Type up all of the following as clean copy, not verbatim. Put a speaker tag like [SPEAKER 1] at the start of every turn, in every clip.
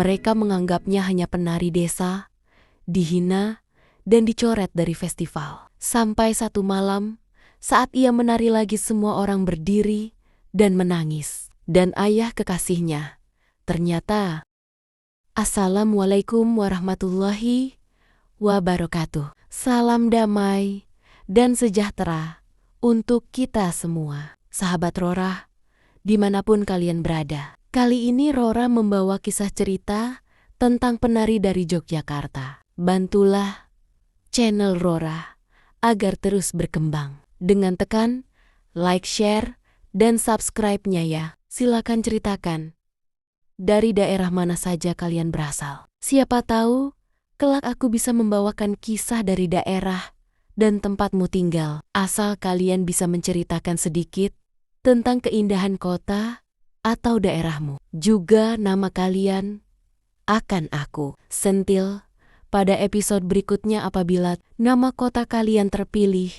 [SPEAKER 1] Mereka menganggapnya hanya penari desa, dihina, dan dicoret dari festival. Sampai satu malam, saat ia menari lagi semua orang berdiri dan menangis. Dan ayah kekasihnya, ternyata, Assalamualaikum warahmatullahi wabarakatuh. Salam damai dan sejahtera untuk kita semua. Sahabat Rora, dimanapun kalian berada. Kali ini Rora membawa kisah cerita tentang penari dari Yogyakarta. Bantulah channel Rora agar terus berkembang. Dengan tekan like, share, dan subscribe-nya ya. Silakan ceritakan dari daerah mana saja kalian berasal. Siapa tahu kelak aku bisa membawakan kisah dari daerah dan tempatmu tinggal. Asal kalian bisa menceritakan sedikit tentang keindahan kota atau daerahmu. Juga nama kalian akan aku sentil pada episode berikutnya apabila nama kota kalian terpilih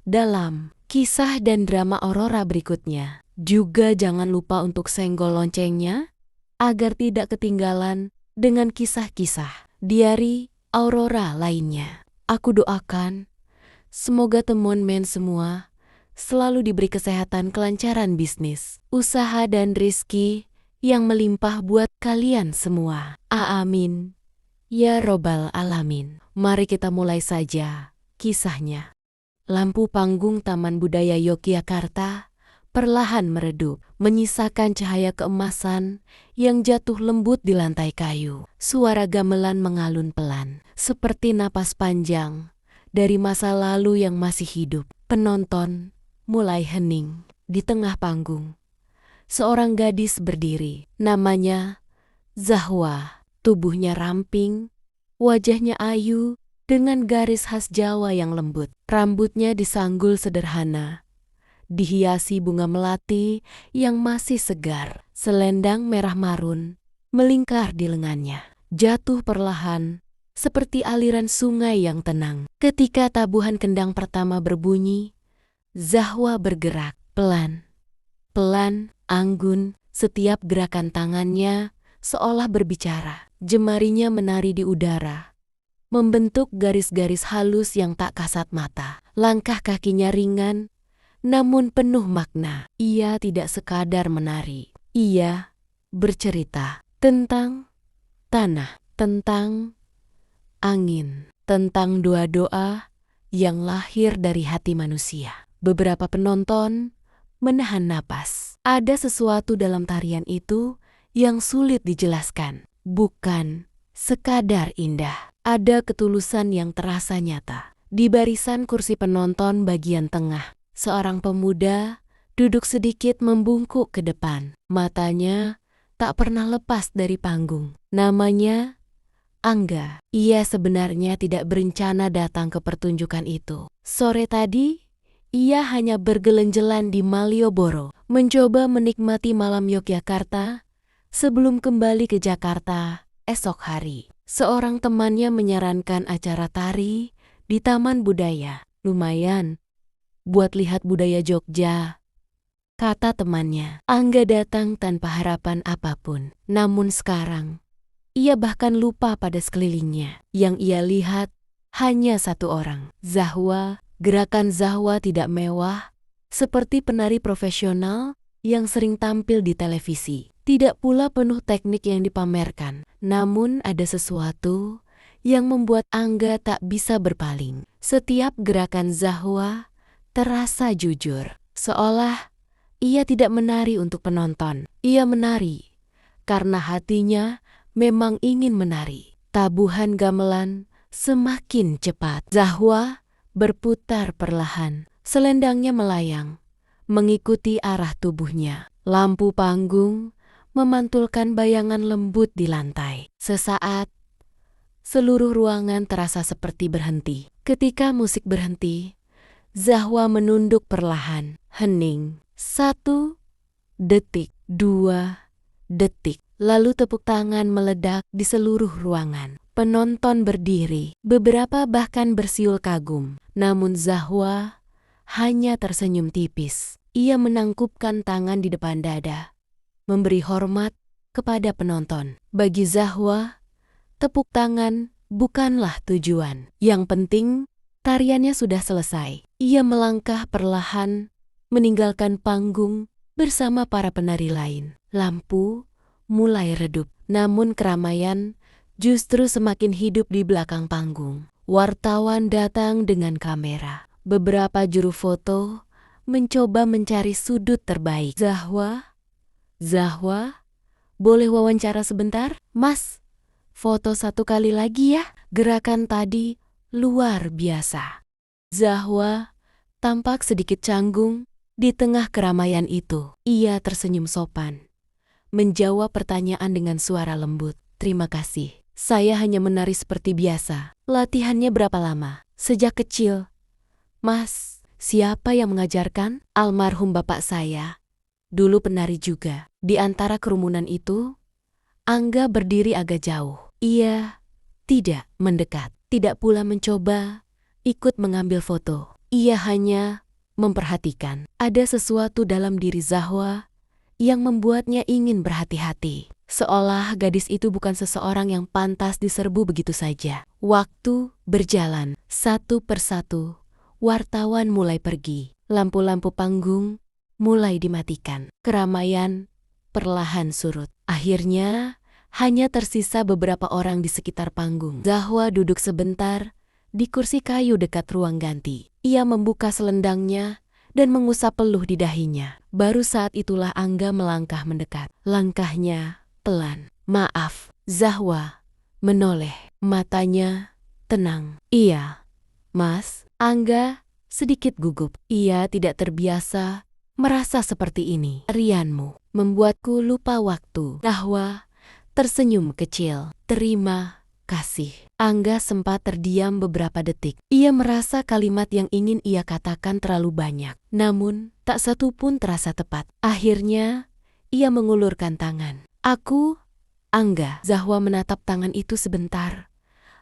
[SPEAKER 1] dalam kisah dan drama Aurora berikutnya. Juga jangan lupa untuk senggol loncengnya agar tidak ketinggalan dengan kisah-kisah diari Aurora lainnya. Aku doakan semoga teman-teman semua selalu diberi kesehatan, kelancaran bisnis, usaha, dan rezeki yang melimpah buat kalian semua. Amin. Ya Robbal Alamin. Mari kita mulai saja kisahnya. Lampu panggung Taman Budaya Yogyakarta perlahan meredup, menyisakan cahaya keemasan yang jatuh lembut di lantai kayu. Suara gamelan mengalun pelan, seperti napas panjang dari masa lalu yang masih hidup. Penonton mulai hening. Di tengah panggung, seorang gadis berdiri. Namanya Zahwa. Tubuhnya ramping, wajahnya ayu dengan garis khas Jawa yang lembut. Rambutnya disanggul sederhana, dihiasi bunga melati yang masih segar. Selendang merah marun melingkar di lengannya, jatuh perlahan seperti aliran sungai yang tenang. Ketika tabuhan kendang pertama berbunyi, Zahwa bergerak pelan, anggun. Setiap gerakan tangannya seolah berbicara. Jemarinya menari di udara, membentuk garis-garis halus yang tak kasat mata. Langkah kakinya ringan, namun penuh makna. Ia tidak sekadar menari. Ia bercerita tentang tanah, tentang angin, tentang doa-doa yang lahir dari hati manusia. Beberapa penonton menahan napas. Ada sesuatu dalam tarian itu yang sulit dijelaskan. Bukan sekadar indah. Ada ketulusan yang terasa nyata. Di barisan kursi penonton bagian tengah, seorang pemuda duduk sedikit membungkuk ke depan. Matanya tak pernah lepas dari panggung. Namanya Angga. Ia sebenarnya tidak berencana datang ke pertunjukan itu. Sore tadi, ia hanya bergelenjelan di Malioboro, mencoba menikmati malam Yogyakarta sebelum kembali ke Jakarta esok hari. Seorang temannya menyarankan acara tari di Taman Budaya. Lumayan buat lihat budaya Jogja, kata temannya. Angga datang tanpa harapan apapun. Namun sekarang, ia bahkan lupa pada sekelilingnya. Yang ia lihat hanya satu orang, Zahwa. Gerakan Zahwa tidak mewah seperti penari profesional yang sering tampil di televisi. Tidak pula penuh teknik yang dipamerkan. Namun ada sesuatu yang membuat Angga tak bisa berpaling. Setiap gerakan Zahwa terasa jujur. Seolah ia tidak menari untuk penonton. Ia menari karena hatinya memang ingin menari. Tabuhan gamelan semakin cepat. Zahwa berputar perlahan. Selendangnya melayang, mengikuti arah tubuhnya. Lampu panggung memantulkan bayangan lembut di lantai. Sesaat, seluruh ruangan terasa seperti berhenti. Ketika musik berhenti, Zahwa menunduk perlahan, hening. 1 detik, 2 detik. Lalu tepuk tangan meledak di seluruh ruangan. Penonton berdiri, beberapa bahkan bersiul kagum. Namun Zahwa hanya tersenyum tipis. Ia menangkupkan tangan di depan dada, memberi hormat kepada penonton. Bagi Zahwa, tepuk tangan bukanlah tujuan. Yang penting, tariannya sudah selesai. Ia melangkah perlahan, meninggalkan panggung bersama para penari lain. Lampu mulai redup, namun keramaian justru semakin hidup di belakang panggung. Wartawan datang dengan kamera. Beberapa juru foto mencoba mencari sudut terbaik. Zahwa, boleh wawancara sebentar? Mas, foto satu kali lagi ya. Gerakan tadi luar biasa. Zahwa tampak sedikit canggung di tengah keramaian itu. Ia tersenyum sopan, menjawab pertanyaan dengan suara lembut. Terima kasih. Saya hanya menari seperti biasa. Latihannya berapa lama? Sejak kecil. Mas, siapa yang mengajarkan? Almarhum bapak saya. Dulu penari juga. Di antara kerumunan itu, Angga berdiri agak jauh. Ia tidak mendekat, tidak pula mencoba ikut mengambil foto. Ia hanya memperhatikan. Ada sesuatu dalam diri Zahwa yang membuatnya ingin berhati-hati. Seolah gadis itu bukan seseorang yang pantas diserbu begitu saja. Waktu berjalan, satu persatu. Wartawan mulai pergi. Lampu-lampu panggung mulai dimatikan. Keramaian perlahan surut. Akhirnya, hanya tersisa beberapa orang di sekitar panggung. Zahwa duduk sebentar di kursi kayu dekat ruang ganti. Ia membuka selendangnya dan mengusap peluh di dahinya. Baru saat itulah Angga melangkah mendekat. Langkahnya pelan. Maaf, Zahwa menoleh. Matanya tenang. Iya, Mas. Angga sedikit gugup. Ia tidak terbiasa merasa seperti ini. Rianmu membuatku lupa waktu. Zahwa tersenyum kecil. Terima kasih. Angga sempat terdiam beberapa detik. Ia merasa kalimat yang ingin ia katakan terlalu banyak. Namun, tak satu pun terasa tepat. Akhirnya, ia mengulurkan tangan. Aku, Angga. Zahwa menatap tangan itu sebentar,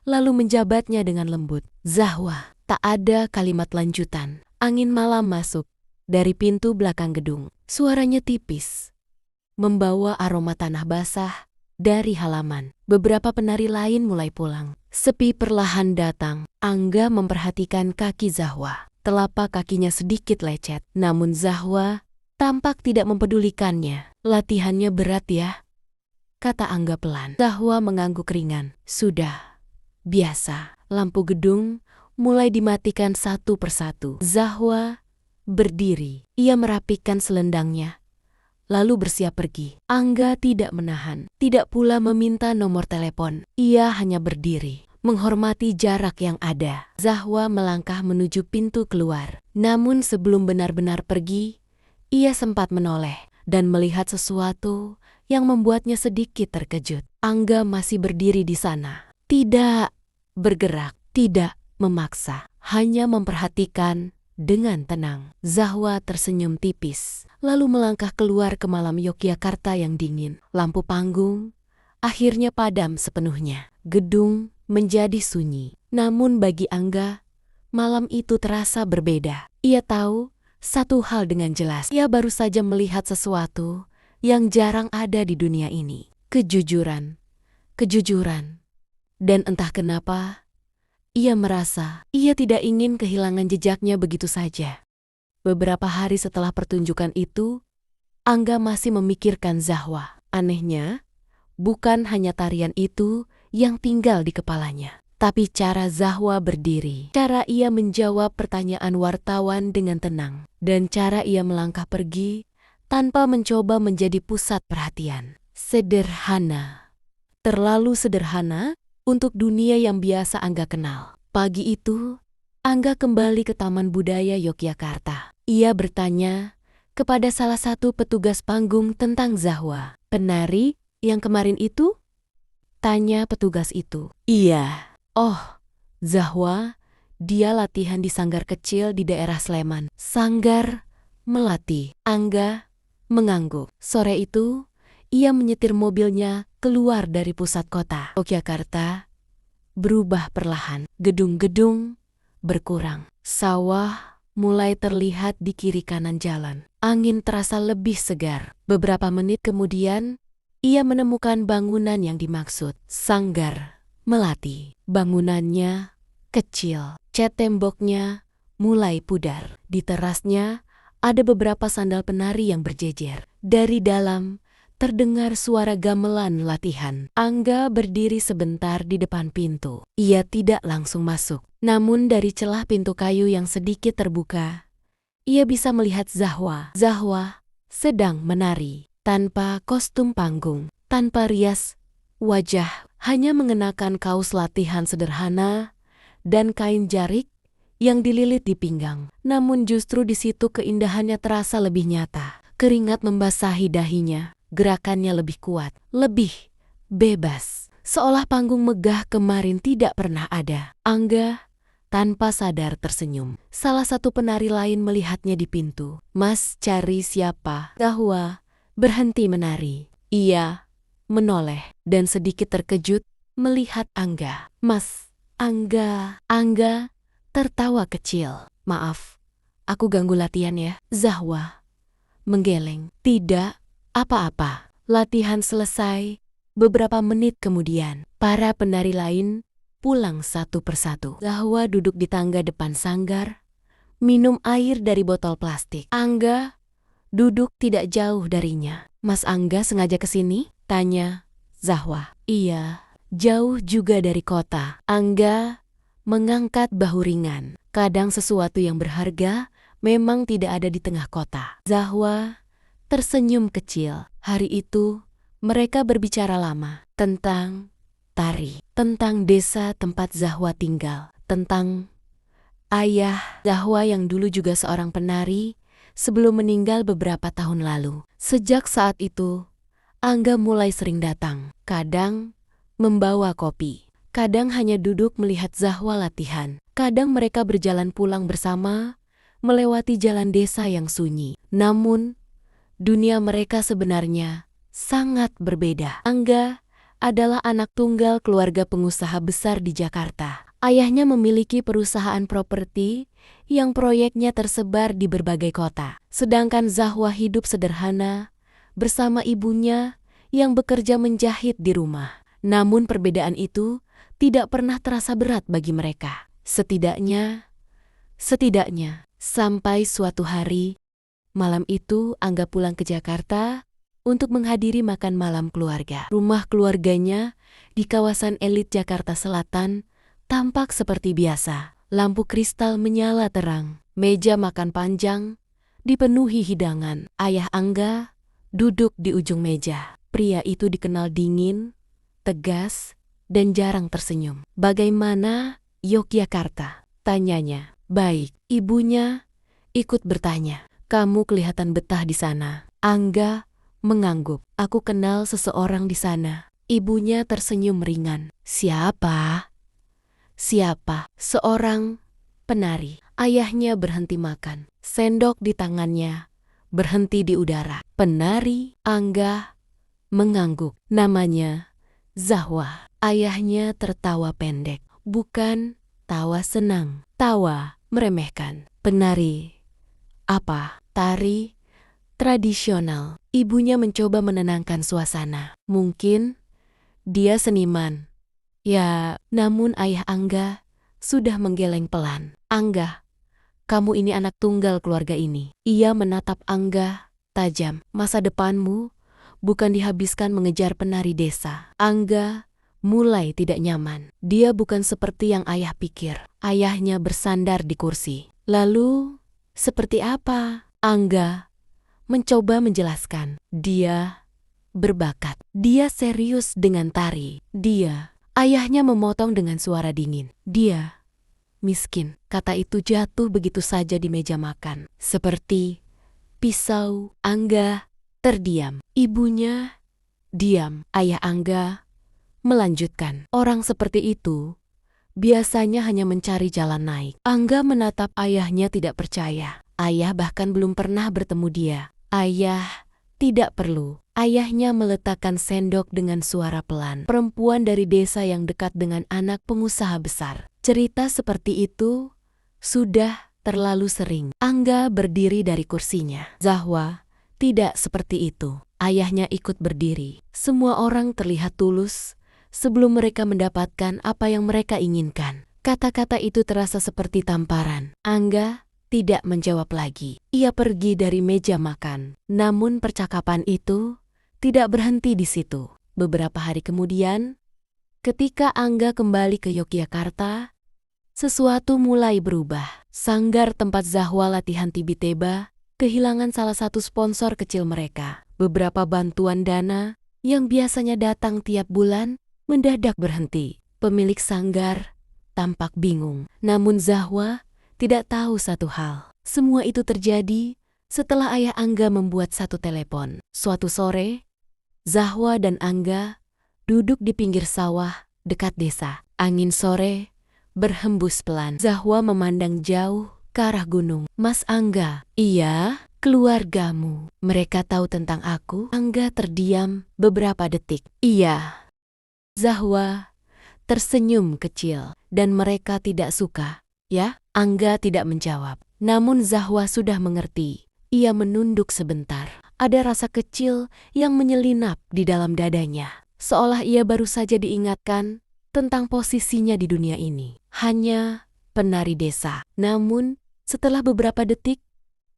[SPEAKER 1] lalu menjabatnya dengan lembut. Zahwa. Tak ada kalimat lanjutan. Angin malam masuk dari pintu belakang gedung. Suaranya tipis, membawa aroma tanah basah dari halaman. Beberapa penari lain mulai pulang. Sepi perlahan datang. Angga memperhatikan kaki Zahwa. Telapak kakinya sedikit lecet, namun Zahwa tampak tidak mempedulikannya. Latihannya berat ya, kata Angga pelan. Zahwa mengangguk ringan. Sudah biasa. Lampu gedung mulai dimatikan satu persatu. Zahwa berdiri. Ia merapikan selendangnya, lalu bersiap pergi. Angga tidak menahan, tidak pula meminta nomor telepon. Ia hanya berdiri, menghormati jarak yang ada. Zahwa melangkah menuju pintu keluar. Namun sebelum benar-benar pergi, ia sempat menoleh dan melihat sesuatu yang membuatnya sedikit terkejut. Angga masih berdiri di sana. Tidak bergerak, tidak memaksa, hanya memperhatikan dengan tenang. Zahwa tersenyum tipis, lalu melangkah keluar ke malam Yogyakarta yang dingin. Lampu panggung akhirnya padam sepenuhnya. Gedung menjadi sunyi. Namun bagi Angga, malam itu terasa berbeda. Ia tahu satu hal dengan jelas. Ia baru saja melihat sesuatu yang jarang ada di dunia ini. Kejujuran. Dan entah kenapa, ia merasa ia tidak ingin kehilangan jejaknya begitu saja. Beberapa hari setelah pertunjukan itu, Angga masih memikirkan Zahwa. Anehnya, bukan hanya tarian itu yang tinggal di kepalanya, tapi cara Zahwa berdiri, cara ia menjawab pertanyaan wartawan dengan tenang, dan cara ia melangkah pergi tanpa mencoba menjadi pusat perhatian. Sederhana, terlalu sederhana untuk dunia yang biasa Angga kenal. Pagi itu, Angga kembali ke Taman Budaya Yogyakarta. Ia bertanya kepada salah satu petugas panggung tentang Zahwa. Penari yang kemarin itu? Tanya petugas itu. Iya. Oh, Zahwa, dia latihan di sanggar kecil di daerah Sleman. Sanggar melati. Angga mengangguk. Sore itu, ia menyetir mobilnya keluar dari pusat kota. Yogyakarta berubah perlahan. Gedung-gedung berkurang. Sawah mulai terlihat di kiri kanan jalan. Angin terasa lebih segar. Beberapa menit kemudian, ia menemukan bangunan yang dimaksud, Sanggar Melati. Bangunannya kecil, cat temboknya mulai pudar. Di terasnya ada beberapa sandal penari yang berjejer. Dari dalam terdengar suara gamelan latihan. Angga berdiri sebentar di depan pintu. Ia tidak langsung masuk. Namun dari celah pintu kayu yang sedikit terbuka, ia bisa melihat Zahwa. Zahwa sedang menari, tanpa kostum panggung, tanpa rias wajah, hanya mengenakan kaos latihan sederhana dan kain jarik yang dililit di pinggang. Namun justru di situ keindahannya terasa lebih nyata. Keringat membasahi dahinya. Gerakannya lebih kuat, lebih bebas. Seolah panggung megah kemarin tidak pernah ada. Angga tanpa sadar tersenyum. Salah satu penari lain melihatnya di pintu. "Mas, cari siapa?" Zahwa berhenti menari. Ia menoleh dan sedikit terkejut melihat Angga. "Mas, Angga." Angga tertawa kecil. "Maaf, aku ganggu latihan ya." Zahwa menggeleng. "Tidak apa-apa." Latihan selesai. Beberapa menit kemudian, para penari lain pulang satu persatu. Zahwa duduk di tangga depan sanggar, minum air dari botol plastik. Angga duduk tidak jauh darinya. "Mas Angga sengaja kesini?" tanya Zahwa. "Iya, jauh juga dari kota." Angga mengangkat bahu ringan. Kadang sesuatu yang berharga memang tidak ada di tengah kota. Zahwa tersenyum kecil. Hari itu, mereka berbicara lama tentang tari, tentang desa tempat Zahwa tinggal, tentang ayah Zahwa yang dulu juga seorang penari sebelum meninggal beberapa tahun lalu. Sejak saat itu, Angga mulai sering datang, kadang membawa kopi, kadang hanya duduk melihat Zahwa latihan. Kadang mereka berjalan pulang bersama, melewati jalan desa yang sunyi. Namun, dunia mereka sebenarnya sangat berbeda. Angga adalah anak tunggal keluarga pengusaha besar di Jakarta. Ayahnya memiliki perusahaan properti yang proyeknya tersebar di berbagai kota. Sedangkan Zahwa hidup sederhana bersama ibunya yang bekerja menjahit di rumah. Namun perbedaan itu tidak pernah terasa berat bagi mereka. Setidaknya, sampai suatu hari, malam itu Angga pulang ke Jakarta untuk menghadiri makan malam keluarga. Rumah keluarganya di kawasan elit Jakarta Selatan tampak seperti biasa. Lampu kristal menyala terang. Meja makan panjang dipenuhi hidangan. Ayah Angga duduk di ujung meja. Pria itu dikenal dingin, tegas, dan jarang tersenyum. "Bagaimana Yogyakarta?" tanyanya. "Baik." Ibunya ikut bertanya. "Kamu kelihatan betah di sana." Angga mengangguk. "Aku kenal seseorang di sana." Ibunya tersenyum ringan. "Siapa?" "Siapa?" "Seorang penari." Ayahnya berhenti makan. Sendok di tangannya berhenti di udara. "Penari?" Angga mengangguk. "Namanya Zahwa." Ayahnya tertawa pendek. Bukan tawa senang, tawa meremehkan. "Penari apa?" "Tari tradisional." Ibunya mencoba menenangkan suasana. "Mungkin dia seniman." "Ya." Namun ayah Angga sudah menggeleng pelan. "Angga, kamu ini anak tunggal keluarga ini." Ia menatap Angga tajam. "Masa depanmu bukan dihabiskan mengejar penari desa." Angga mulai tidak nyaman. Dia bukan seperti yang ayah pikir. Ayahnya bersandar di kursi. "Lalu, seperti apa?" Angga mencoba menjelaskan. "Dia berbakat. Dia serius dengan tari. Dia..." Ayahnya memotong dengan suara dingin. "Dia miskin." Kata itu jatuh begitu saja di meja makan. Seperti pisau. Angga terdiam. Ibunya diam. Ayah Angga melanjutkan. "Orang seperti itu biasanya hanya mencari jalan naik." Angga menatap ayahnya tidak percaya. Ayah bahkan belum pernah bertemu dia. "Ayah tidak perlu." Ayahnya meletakkan sendok dengan suara pelan. "Perempuan dari desa yang dekat dengan anak pengusaha besar. Cerita seperti itu sudah terlalu sering." Angga berdiri dari kursinya. "Zahwa tidak seperti itu." ayahnya ikut berdiri. Semua orang terlihat tulus sebelum mereka mendapatkan apa yang mereka inginkan. Kata-kata itu terasa seperti tamparan. Angga tidak menjawab lagi. Ia pergi dari meja makan. Namun percakapan itu tidak berhenti di situ. Beberapa hari kemudian, ketika Angga kembali ke Yogyakarta, sesuatu mulai berubah. Sanggar tempat Zahwa latihan tibi-teba kehilangan salah satu sponsor kecil mereka. Beberapa bantuan dana yang biasanya datang tiap bulan mendadak berhenti. Pemilik sanggar tampak bingung. Namun Zahwa tidak tahu satu hal. Semua itu terjadi setelah ayah Angga membuat satu telepon. Suatu sore, Zahwa dan Angga duduk di pinggir sawah dekat desa. Angin sore berhembus pelan. Zahwa memandang jauh ke arah gunung. Mas Angga, iya, keluargamu. Mereka tahu tentang aku? Angga terdiam beberapa detik. Iya. Zahwa tersenyum kecil. Dan mereka tidak suka, ya? Angga tidak menjawab. Namun Zahwa sudah mengerti. Ia menunduk sebentar. Ada rasa kecil yang menyelinap di dalam dadanya. Seolah ia baru saja diingatkan tentang posisinya di dunia ini. Hanya penari desa. Namun, setelah beberapa detik,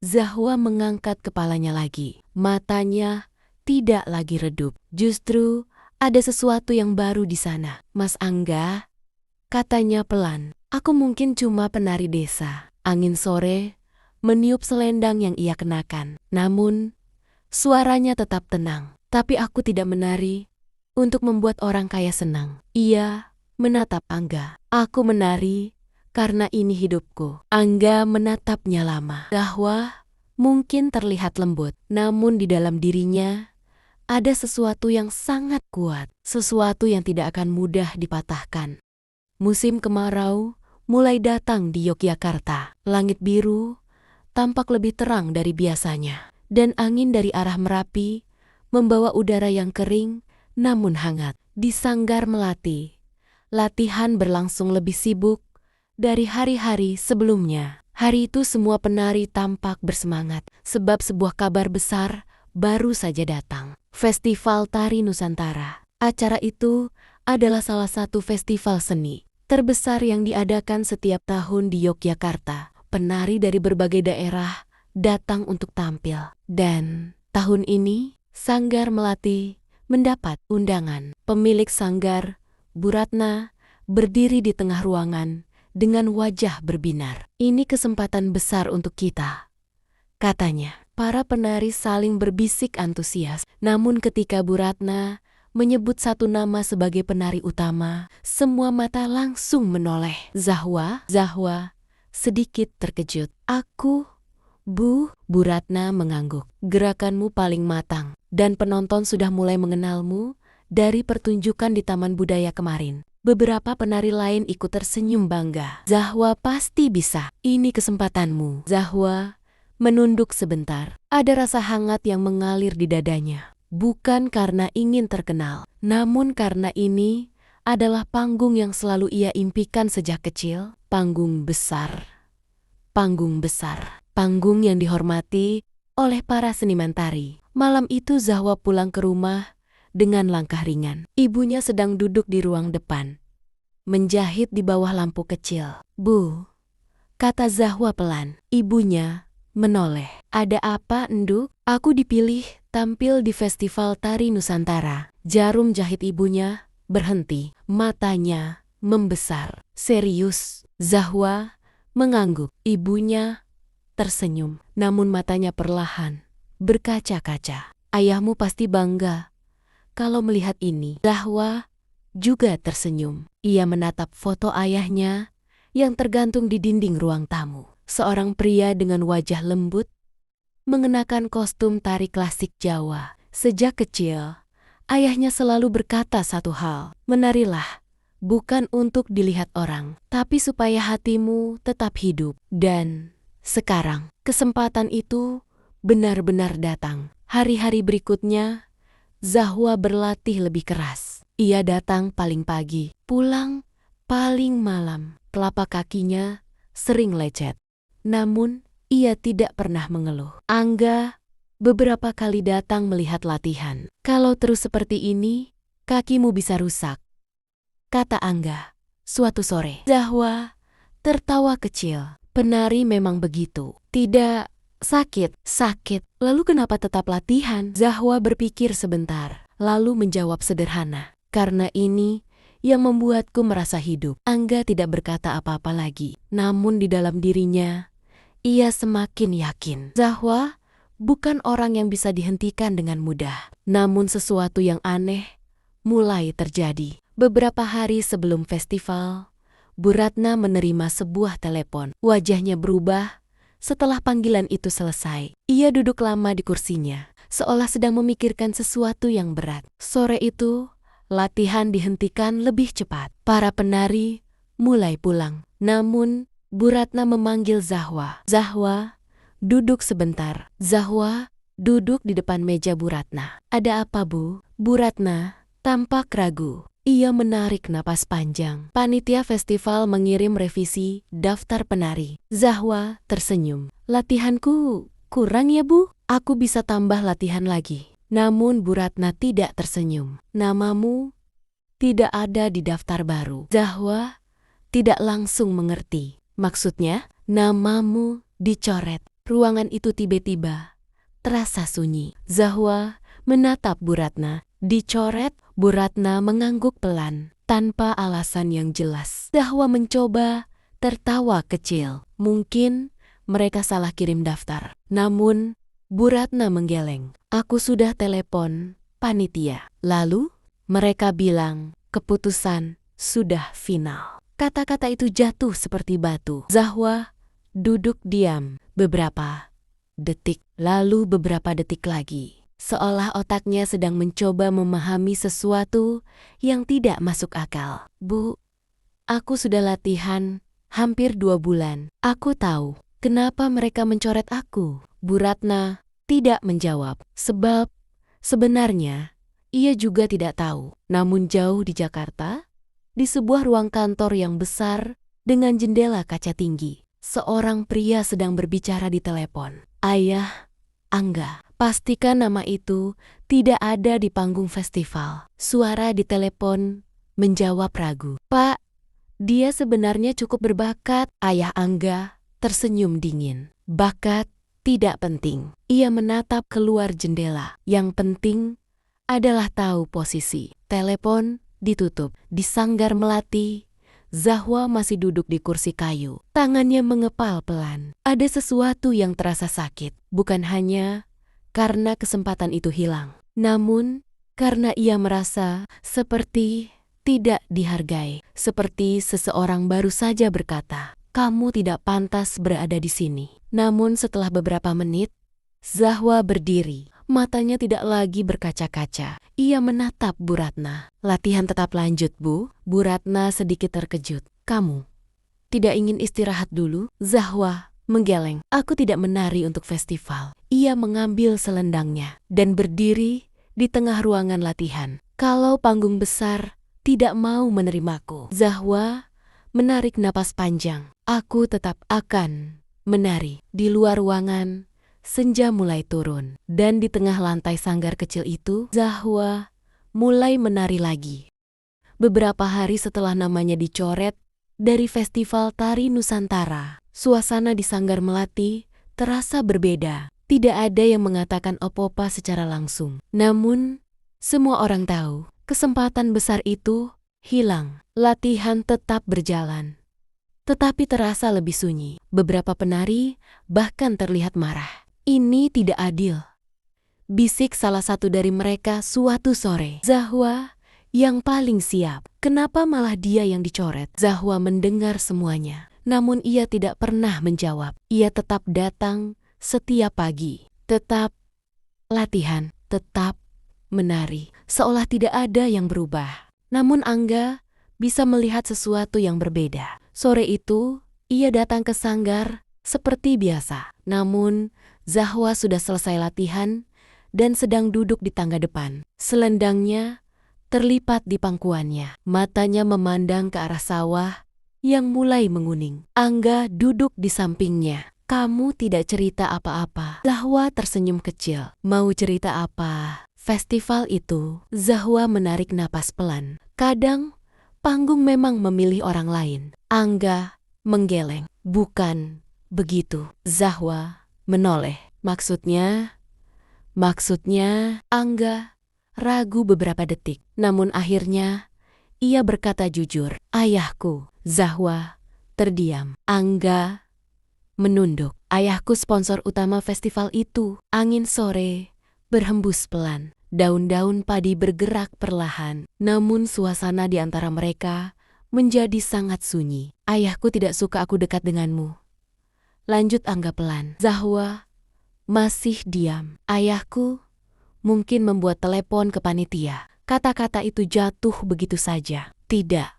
[SPEAKER 1] Zahwa mengangkat kepalanya lagi. Matanya tidak lagi redup. Justru ada sesuatu yang baru di sana. Mas Angga, katanya pelan, aku mungkin cuma penari desa. Angin sore meniup selendang yang ia kenakan. Namun, suaranya tetap tenang. Tapi aku tidak menari untuk membuat orang kaya senang. Ia menatap Angga. Aku menari karena ini hidupku. Angga menatapnya lama. Zahwa mungkin terlihat lembut. Namun di dalam dirinya ada sesuatu yang sangat kuat. Sesuatu yang tidak akan mudah dipatahkan. Musim kemarau mulai datang di Yogyakarta. Langit biru tampak lebih terang dari biasanya. Dan angin dari arah Merapi membawa udara yang kering namun hangat. Di sanggar melati, latihan berlangsung lebih sibuk dari hari-hari sebelumnya. Hari itu semua penari tampak bersemangat sebab sebuah kabar besar baru saja datang. Festival Tari Nusantara. Acara itu adalah salah satu festival seni terbesar yang diadakan setiap tahun di Yogyakarta. Penari dari berbagai daerah datang untuk tampil. Dan tahun ini, Sanggar Melati mendapat undangan. Pemilik sanggar, Bu Ratna, berdiri di tengah ruangan dengan wajah berbinar. Ini kesempatan besar untuk kita, katanya. Para penari saling berbisik antusias. Namun ketika Bu Ratna menyebut satu nama sebagai penari utama, semua mata langsung menoleh. Zahwa sedikit terkejut. Aku, Bu Ratna mengangguk. Gerakanmu paling matang, dan penonton sudah mulai mengenalmu dari pertunjukan di Taman Budaya kemarin. Beberapa penari lain ikut tersenyum bangga. Zahwa pasti bisa. Ini kesempatanmu. Zahwa menunduk sebentar. Ada rasa hangat yang mengalir di dadanya. Bukan karena ingin terkenal, namun karena ini adalah panggung yang selalu ia impikan sejak kecil. Panggung besar. Panggung yang dihormati oleh para seniman tari. Malam itu Zahwa pulang ke rumah dengan langkah ringan. Ibunya sedang duduk di ruang depan, menjahit di bawah lampu kecil. Bu, kata Zahwa pelan. Ibunya menoleh. Ada apa, Enduk? Aku dipilih tampil di Festival Tari Nusantara. Jarum jahit ibunya berhenti. Matanya membesar. Serius? Zahwa mengangguk. Ibunya tersenyum, namun matanya perlahan berkaca-kaca. Ayahmu pasti bangga kalau melihat ini. Zahwa juga tersenyum. Ia menatap foto ayahnya yang tergantung di dinding ruang tamu. Seorang pria dengan wajah lembut, mengenakan kostum tari klasik Jawa. Sejak kecil, ayahnya selalu berkata satu hal, menarilah bukan untuk dilihat orang, tapi supaya hatimu tetap hidup. Dan sekarang, kesempatan itu benar-benar datang. Hari-hari berikutnya, Zahwa berlatih lebih keras. Ia datang paling pagi, pulang paling malam. Telapak kakinya sering lecet. Namun, ia tidak pernah mengeluh. Angga beberapa kali datang melihat latihan. Kalau terus seperti ini, kakimu bisa rusak, kata Angga suatu sore. Zahwa tertawa kecil. Penari memang begitu. Tidak sakit. Lalu kenapa tetap latihan? Zahwa berpikir sebentar, lalu menjawab sederhana. Karena ini yang membuatku merasa hidup. Angga tidak berkata apa-apa lagi. Namun di dalam dirinya, ia semakin yakin. Zahwa bukan orang yang bisa dihentikan dengan mudah. Namun sesuatu yang aneh mulai terjadi. Beberapa hari sebelum festival, Bu Ratna menerima sebuah telepon. Wajahnya berubah setelah panggilan itu selesai. Ia duduk lama di kursinya, seolah sedang memikirkan sesuatu yang berat. Sore itu, latihan dihentikan lebih cepat. Para penari mulai pulang. Namun, Bu Ratna memanggil Zahwa. Zahwa, duduk sebentar. Zahwa duduk di depan meja Bu Ratna. Ada apa, Bu? Bu Ratna tampak ragu. Ia menarik napas panjang. Panitia festival mengirim revisi daftar penari. Zahwa tersenyum. Latihanku kurang ya, Bu? Aku bisa tambah latihan lagi. Namun Bu Ratna tidak tersenyum. Namamu tidak ada di daftar baru. Zahwa tidak langsung mengerti. Maksudnya, namamu dicoret. Ruangan itu tiba-tiba terasa sunyi. Zahwa menatap Bu Ratna. Dicoret? Bu Ratna mengangguk pelan, tanpa alasan yang jelas. Zahwa mencoba tertawa kecil. Mungkin mereka salah kirim daftar. Namun, Bu Ratna menggeleng. Aku sudah telepon panitia. Lalu, mereka bilang, keputusan sudah final. Kata-kata itu jatuh seperti batu. Zahwa duduk diam beberapa detik, lalu beberapa detik lagi. Seolah otaknya sedang mencoba memahami sesuatu yang tidak masuk akal. Bu, aku sudah latihan hampir 2 bulan. Aku tahu kenapa mereka mencoret aku. Bu Ratna tidak menjawab, sebab sebenarnya ia juga tidak tahu. Namun jauh di Jakarta, di sebuah ruang kantor yang besar dengan jendela kaca tinggi, seorang pria sedang berbicara di telepon. Ayah, Angga. Pastikan nama itu tidak ada di panggung festival. Suara di telepon menjawab ragu. Pak, dia sebenarnya cukup berbakat. Ayah Angga tersenyum dingin. Bakat tidak penting. Ia menatap keluar jendela. Yang penting adalah tahu posisi. Telepon ditutup. Di sanggar melati, Zahwa masih duduk di kursi kayu. Tangannya mengepal pelan. Ada sesuatu yang terasa sakit. Bukan hanya karena kesempatan itu hilang, namun karena ia merasa seperti tidak dihargai. Seperti seseorang baru saja berkata, kamu tidak pantas berada di sini. Namun setelah beberapa menit, Zahwa berdiri. Matanya tidak lagi berkaca-kaca. Ia menatap Bu Ratna. Latihan tetap lanjut, Bu. Bu Ratna sedikit terkejut. Kamu tidak ingin istirahat dulu? Zahwa menggeleng. Aku tidak menari untuk festival. Ia mengambil selendangnya dan berdiri di tengah ruangan latihan. Kalau panggung besar tidak mau menerimaku. Zahwa menarik napas panjang. Aku tetap akan menari. Di luar ruangan, senja mulai turun. Dan di tengah lantai sanggar kecil itu, Zahwa mulai menari lagi. Beberapa hari setelah namanya dicoret dari Festival Tari Nusantara, suasana di Sanggar Melati terasa berbeda. Tidak ada yang mengatakan apa-apa secara langsung. Namun, semua orang tahu kesempatan besar itu hilang. Latihan tetap berjalan, tetapi terasa lebih sunyi. Beberapa penari bahkan terlihat marah. Ini tidak adil, bisik salah satu dari mereka suatu sore. Zahwa yang paling siap. Kenapa malah dia yang dicoret? Zahwa mendengar semuanya. Namun ia tidak pernah menjawab. Ia tetap datang setiap pagi. Tetap latihan. Tetap menari. Seolah tidak ada yang berubah. Namun Angga bisa melihat sesuatu yang berbeda. Sore itu, ia datang ke sanggar seperti biasa. Namun, Zahwa sudah selesai latihan dan sedang duduk di tangga depan. Selendangnya terlipat di pangkuannya. Matanya memandang ke arah sawah yang mulai menguning. Angga duduk di sampingnya. Kamu tidak cerita apa-apa. Zahwa tersenyum kecil. Mau cerita apa? Festival itu. Zahwa menarik napas pelan. Kadang, panggung memang memilih orang lain. Angga menggeleng. Bukan begitu. Zahwa menoleh. Maksudnya, Angga ragu beberapa detik. Namun akhirnya, ia berkata jujur. Ayahku. Zahwa terdiam. Angga menunduk. Ayahku sponsor utama festival itu. Angin sore berhembus pelan. Daun-daun padi bergerak perlahan. Namun suasana di antara mereka menjadi sangat sunyi. Ayahku tidak suka aku dekat denganmu. Lanjut Angga pelan. Zahwa masih diam. Ayahku mungkin membuat telepon ke panitia. Kata-kata itu jatuh begitu saja. Tidak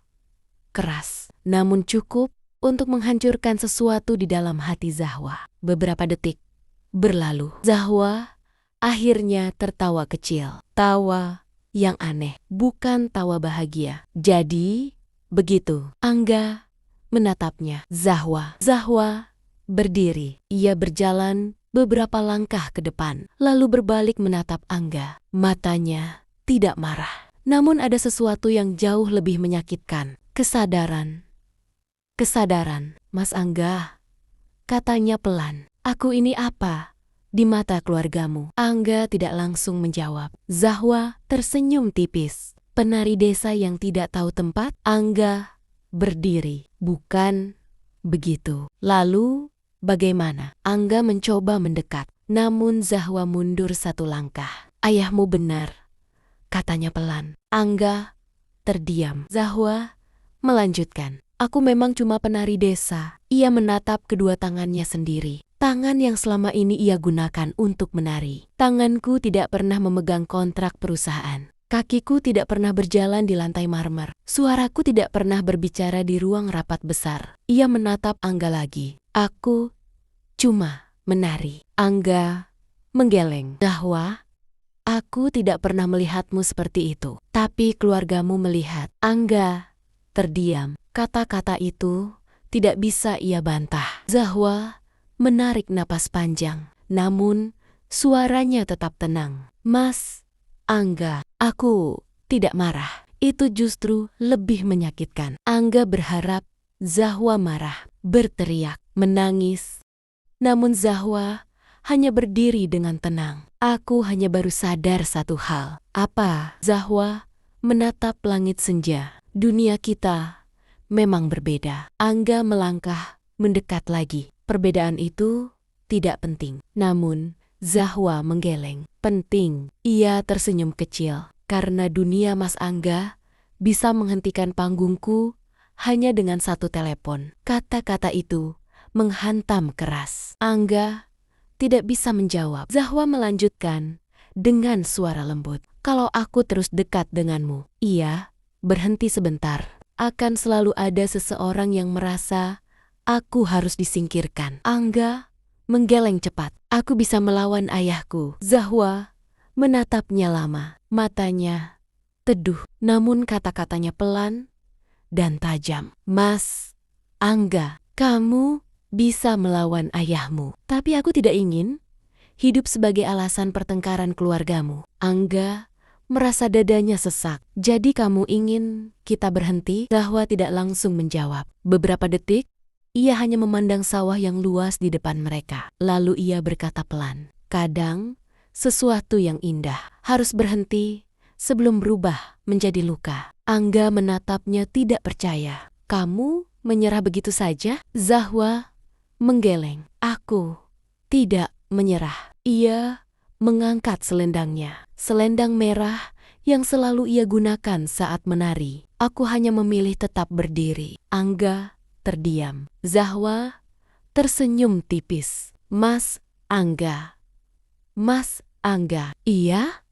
[SPEAKER 1] keras, namun cukup untuk menghancurkan sesuatu di dalam hati Zahwa. Beberapa detik berlalu. Zahwa akhirnya tertawa kecil. Tawa yang aneh, bukan tawa bahagia. Jadi, begitu. Angga menatapnya. Zahwa berdiri. Ia berjalan beberapa langkah ke depan, lalu berbalik menatap Angga. Matanya tidak marah, namun ada sesuatu yang jauh lebih menyakitkan. Kesadaran, Mas Angga, katanya pelan. Aku ini apa di mata keluargamu? Angga tidak langsung menjawab. Zahwa tersenyum tipis. Penari desa yang tidak tahu tempat. Angga berdiri. Bukan begitu. Lalu bagaimana? Angga mencoba mendekat. Namun Zahwa mundur satu langkah. Ayahmu benar, katanya pelan. Angga terdiam. Zahwa melanjutkan. Aku memang cuma penari desa. Ia menatap kedua tangannya sendiri. Tangan yang selama ini ia gunakan untuk menari. Tanganku tidak pernah memegang kontrak perusahaan. Kakiku tidak pernah berjalan di lantai marmer. Suaraku tidak pernah berbicara di ruang rapat besar. Ia menatap Angga lagi. Aku cuma menari. Angga menggeleng. Zahwa, aku tidak pernah melihatmu seperti itu. Tapi keluargamu melihat. Angga terdiam. Kata-kata itu tidak bisa ia bantah. Zahwa menarik napas panjang, namun suaranya tetap tenang. Mas Angga, aku tidak marah. Itu justru lebih menyakitkan. Angga berharap Zahwa marah, berteriak, menangis. Namun Zahwa hanya berdiri dengan tenang. Aku hanya baru sadar satu hal. Apa? Zahwa menatap langit senja. Dunia kita memang berbeda. Angga melangkah mendekat lagi. Perbedaan itu tidak penting. Namun Zahwa menggeleng. Penting. Ia tersenyum kecil. Karena dunia Mas Angga bisa menghentikan panggungku hanya dengan satu telepon. Kata-kata itu menghantam keras. Angga tidak bisa menjawab. Zahwa melanjutkan dengan suara lembut. Kalau aku terus dekat denganmu, ia berhenti sebentar. Akan selalu ada seseorang yang merasa aku harus disingkirkan. Angga menggeleng cepat. Aku bisa melawan ayahku. Zahwa menatapnya lama. Matanya teduh, namun kata-katanya pelan dan tajam. Mas Angga, kamu bisa melawan ayahmu. Tapi aku tidak ingin hidup sebagai alasan pertengkaran keluargamu. Angga merasa dadanya sesak. Jadi kamu ingin kita berhenti? Zahwa tidak langsung menjawab. Beberapa detik, ia hanya memandang sawah yang luas di depan mereka. Lalu ia berkata pelan, kadang sesuatu yang indah harus berhenti sebelum berubah menjadi luka. Angga menatapnya tidak percaya. Kamu menyerah begitu saja? Zahwa menggeleng. Aku tidak menyerah. Ia mengangkat selendangnya. Selendang merah yang selalu ia gunakan saat menari. Aku hanya memilih tetap berdiri. Angga terdiam. Zahwa tersenyum tipis. Mas Angga. Mas Angga. Iya?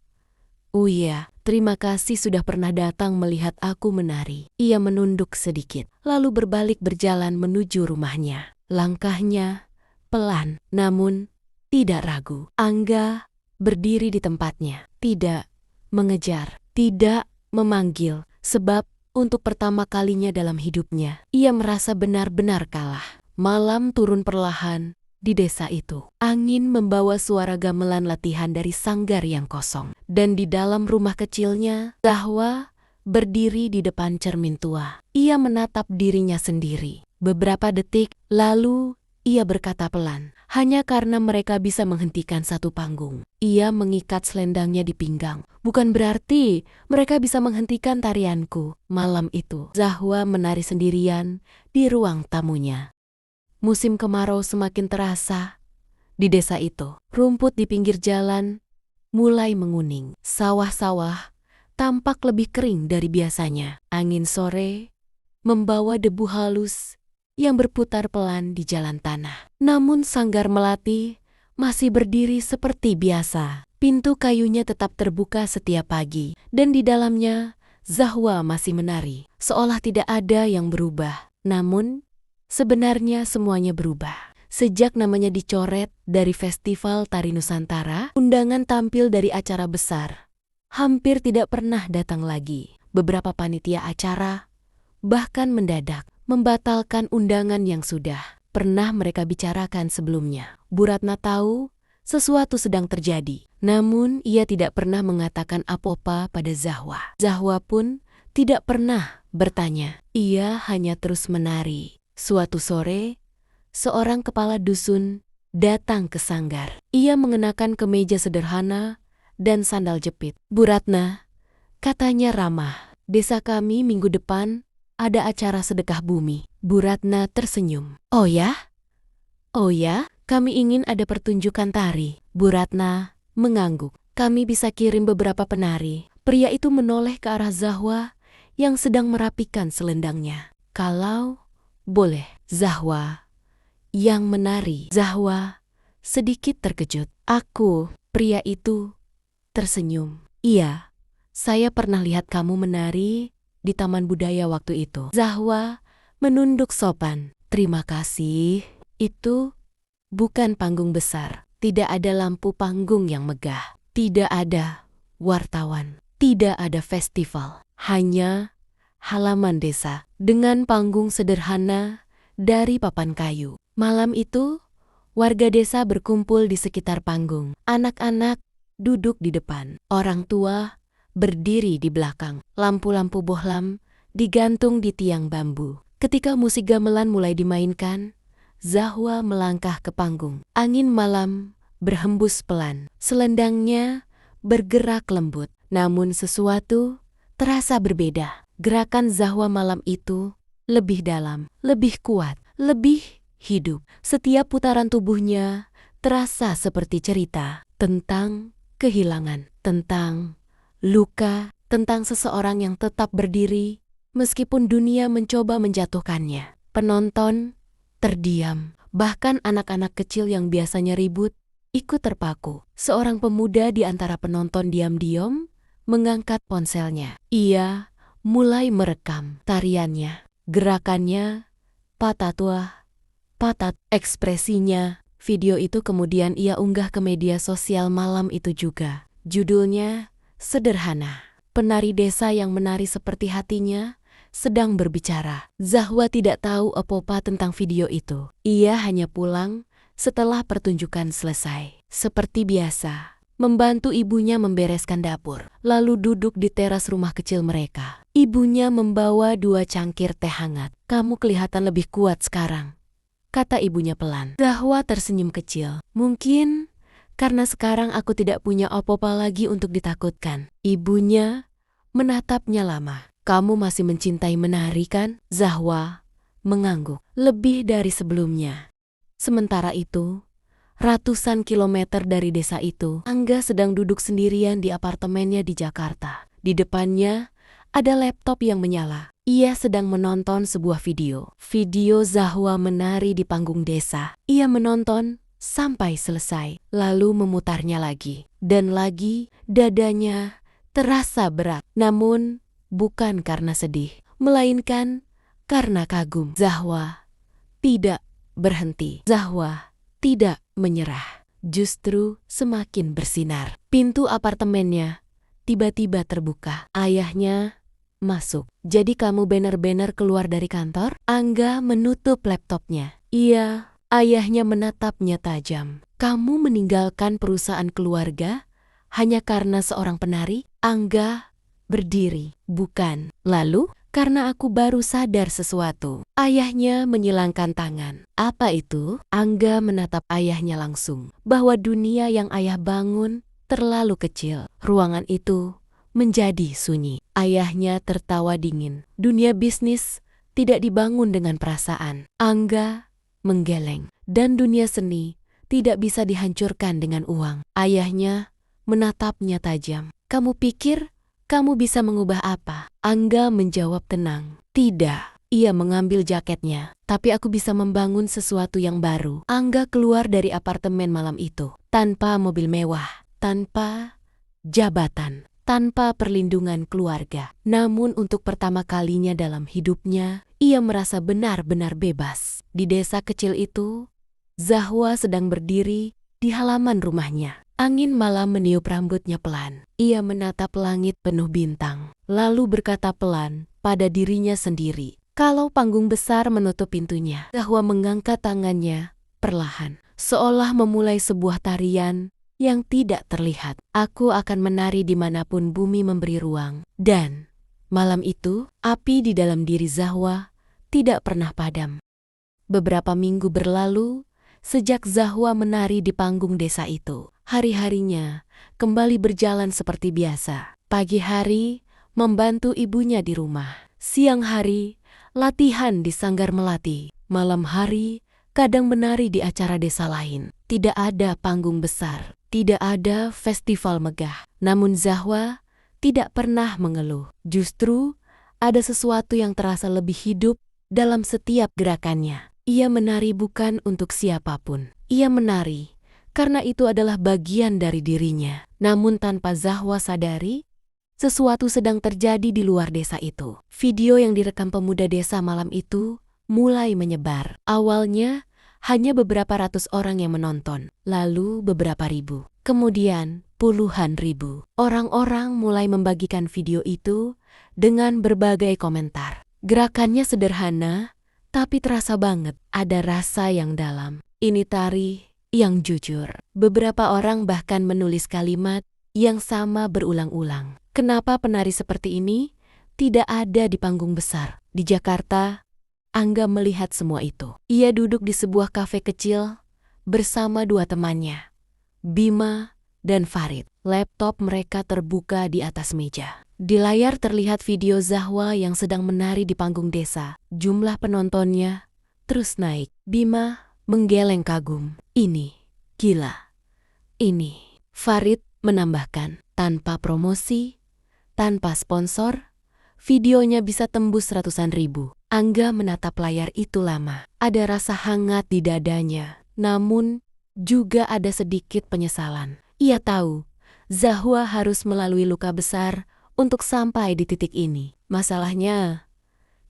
[SPEAKER 1] Oh iya, terima kasih sudah pernah datang melihat aku menari. Ia menunduk sedikit, lalu berbalik berjalan menuju rumahnya. Langkahnya pelan, namun tidak ragu. Angga berdiri di tempatnya, tidak mengejar, tidak memanggil, sebab untuk pertama kalinya dalam hidupnya, ia merasa benar-benar kalah. Malam turun perlahan, Di desa itu, angin membawa suara gamelan latihan dari sanggar yang kosong. Dan di dalam rumah kecilnya, Zahwa berdiri di depan cermin tua. Ia menatap dirinya sendiri. Beberapa detik, lalu ia berkata pelan, hanya karena mereka bisa menghentikan satu panggung. Ia mengikat selendangnya di pinggang. Bukan berarti mereka bisa menghentikan tarianku. Malam itu, Zahwa menari sendirian di ruang tamunya. Musim kemarau semakin terasa. Di desa itu, rumput di pinggir jalan mulai menguning. Sawah-sawah tampak lebih kering dari biasanya. Angin sore membawa debu halus yang berputar pelan di jalan tanah. Namun sanggar melati masih berdiri seperti biasa. Pintu kayunya tetap terbuka setiap pagi. Dan di dalamnya, Zahwa masih menari. Seolah tidak ada yang berubah. Namun, sebenarnya semuanya berubah. Sejak namanya dicoret dari Festival Tari Nusantara, undangan tampil dari acara besar hampir tidak pernah datang lagi. Beberapa panitia acara bahkan mendadak membatalkan undangan yang sudah pernah mereka bicarakan sebelumnya. Bu Ratna tahu sesuatu sedang terjadi, namun ia tidak pernah mengatakan apa-apa pada Zahwa. Zahwa pun tidak pernah bertanya. Ia hanya terus menari. Suatu sore, seorang kepala dusun datang ke sanggar. Ia mengenakan kemeja sederhana dan sandal jepit. Bu Ratna, katanya ramah, desa kami minggu depan ada acara sedekah bumi. Bu Ratna tersenyum. Oh ya? Oh ya, kami ingin ada pertunjukan tari. Bu Ratna mengangguk. Kami bisa kirim beberapa penari. Pria itu menoleh ke arah Zahwa yang sedang merapikan selendangnya. Kalau boleh, Zahwa yang menari. Zahwa sedikit terkejut. Aku, pria itu, tersenyum. Iya, saya pernah lihat kamu menari di Taman Budaya waktu itu. Zahwa menunduk sopan. Terima kasih. Itu bukan panggung besar. Tidak ada lampu panggung yang megah. Tidak ada wartawan. Tidak ada festival. Hanya halaman desa dengan panggung sederhana dari papan kayu. Malam itu, warga desa berkumpul di sekitar panggung. Anak-anak duduk di depan. Orang tua berdiri di belakang. Lampu-lampu bohlam digantung di tiang bambu. Ketika musik gamelan mulai dimainkan, Zahwa melangkah ke panggung. Angin malam berhembus pelan. Selendangnya bergerak lembut. Namun sesuatu terasa berbeda. Gerakan Zahwa malam itu lebih dalam, lebih kuat, lebih hidup. Setiap putaran tubuhnya terasa seperti cerita tentang kehilangan, tentang luka, tentang seseorang yang tetap berdiri meskipun dunia mencoba menjatuhkannya. Penonton terdiam, bahkan anak-anak kecil yang biasanya ribut ikut terpaku. Seorang pemuda di antara penonton diam-diam mengangkat ponselnya. Ia mulai merekam tariannya, gerakannya, patatua, ekspresinya. Video itu kemudian ia unggah ke media sosial malam itu juga. Judulnya sederhana. Penari desa yang menari seperti hatinya sedang berbicara. Zahwa tidak tahu apa-apa tentang video itu. Ia hanya pulang setelah pertunjukan selesai. Seperti biasa, membantu ibunya membereskan dapur, lalu duduk di teras rumah kecil mereka. Ibunya membawa 2 cangkir teh hangat. Kamu kelihatan lebih kuat sekarang, kata ibunya pelan. Zahwa tersenyum kecil. Mungkin karena sekarang aku tidak punya apa-apa lagi untuk ditakutkan. Ibunya menatapnya lama. Kamu masih mencintai menari kan? Zahwa mengangguk. Lebih dari sebelumnya. Sementara itu, ratusan kilometer dari desa itu, Angga sedang duduk sendirian di apartemennya di Jakarta. Di depannya ada laptop yang menyala. Ia sedang menonton sebuah video. Video Zahwa menari di panggung desa. Ia menonton sampai selesai, lalu memutarnya lagi. Dan lagi, dadanya terasa berat. Namun, bukan karena sedih, melainkan karena kagum. Zahwa tidak berhenti. Zahwa tidak menyerah. Justru semakin bersinar. Pintu apartemennya tiba-tiba terbuka. Ayahnya masuk. Jadi kamu benar-benar keluar dari kantor? Angga menutup laptopnya. Iya, Ayahnya menatapnya tajam. Kamu meninggalkan perusahaan keluarga hanya karena seorang penari? Angga berdiri. Bukan. Lalu? Karena aku baru sadar sesuatu. Ayahnya menyilangkan tangan. Apa itu? Angga menatap ayahnya langsung. Bahwa dunia yang ayah bangun terlalu kecil. Ruangan itu menjadi sunyi. Ayahnya tertawa dingin. Dunia bisnis tidak dibangun dengan perasaan. Angga menggeleng. Dan dunia seni tidak bisa dihancurkan dengan uang. Ayahnya menatapnya tajam. Kamu pikir kamu bisa mengubah apa? Angga menjawab tenang. Tidak. Ia mengambil jaketnya. Tapi aku bisa membangun sesuatu yang baru. Angga keluar dari apartemen malam itu. Tanpa mobil mewah. Tanpa jabatan. Tanpa perlindungan keluarga. Namun untuk pertama kalinya dalam hidupnya, ia merasa benar-benar bebas. Di desa kecil itu, Zahwa sedang berdiri di halaman rumahnya. Angin malam meniup rambutnya pelan. Ia menatap langit penuh bintang, lalu berkata pelan pada dirinya sendiri. Kalau panggung besar menutup pintunya, Zahwa mengangkat tangannya perlahan, seolah memulai sebuah tarian yang tidak terlihat. Aku akan menari dimanapun bumi memberi ruang. Dan malam itu, api di dalam diri Zahwa tidak pernah padam. Beberapa minggu berlalu sejak Zahwa menari di panggung desa itu. Hari-harinya kembali berjalan seperti biasa. Pagi hari membantu ibunya di rumah. Siang hari latihan di sanggar melati. Malam hari kadang menari di acara desa lain. Tidak ada panggung besar, tidak ada festival megah. Namun Zahwa tidak pernah mengeluh. Justru ada sesuatu yang terasa lebih hidup dalam setiap gerakannya. Ia menari bukan untuk siapapun. Ia menari karena itu adalah bagian dari dirinya. Namun tanpa Zahwa sadari, sesuatu sedang terjadi di luar desa itu. Video yang direkam pemuda desa malam itu mulai menyebar. Awalnya hanya beberapa ratus orang yang menonton, lalu beberapa ribu. Kemudian puluhan ribu. Orang-orang mulai membagikan video itu dengan berbagai komentar. Gerakannya sederhana, tapi terasa banget ada rasa yang dalam. Ini tari yang jujur. Beberapa orang bahkan menulis kalimat yang sama berulang-ulang. Kenapa penari seperti ini tidak ada di panggung besar? Di Jakarta, Angga melihat semua itu. Ia duduk di sebuah kafe kecil bersama dua temannya, Bima dan Farid. Laptop mereka terbuka di atas meja. Di layar terlihat video Zahwa yang sedang menari di panggung desa. Jumlah penontonnya terus naik. Bima menggeleng kagum. Ini gila. Ini. Farid menambahkan, tanpa promosi, tanpa sponsor, videonya bisa tembus ratusan ribu. Angga menatap layar itu lama. Ada rasa hangat di dadanya, namun juga ada sedikit penyesalan. Ia tahu Zahwa harus melalui luka besar untuk sampai di titik ini. Masalahnya,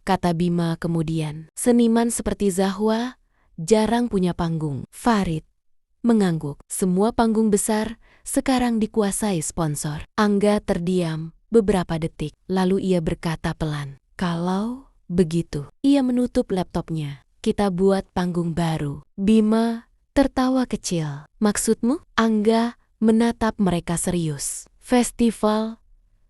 [SPEAKER 1] kata Bima kemudian, seniman seperti Zahwa jarang punya panggung. Farid mengangguk. Semua panggung besar sekarang dikuasai sponsor. Angga terdiam beberapa detik, lalu ia berkata pelan, kalau begitu. Ia menutup laptopnya. Kita buat panggung baru. Bima tertawa kecil. Maksudmu? Angga menatap mereka serius. Festival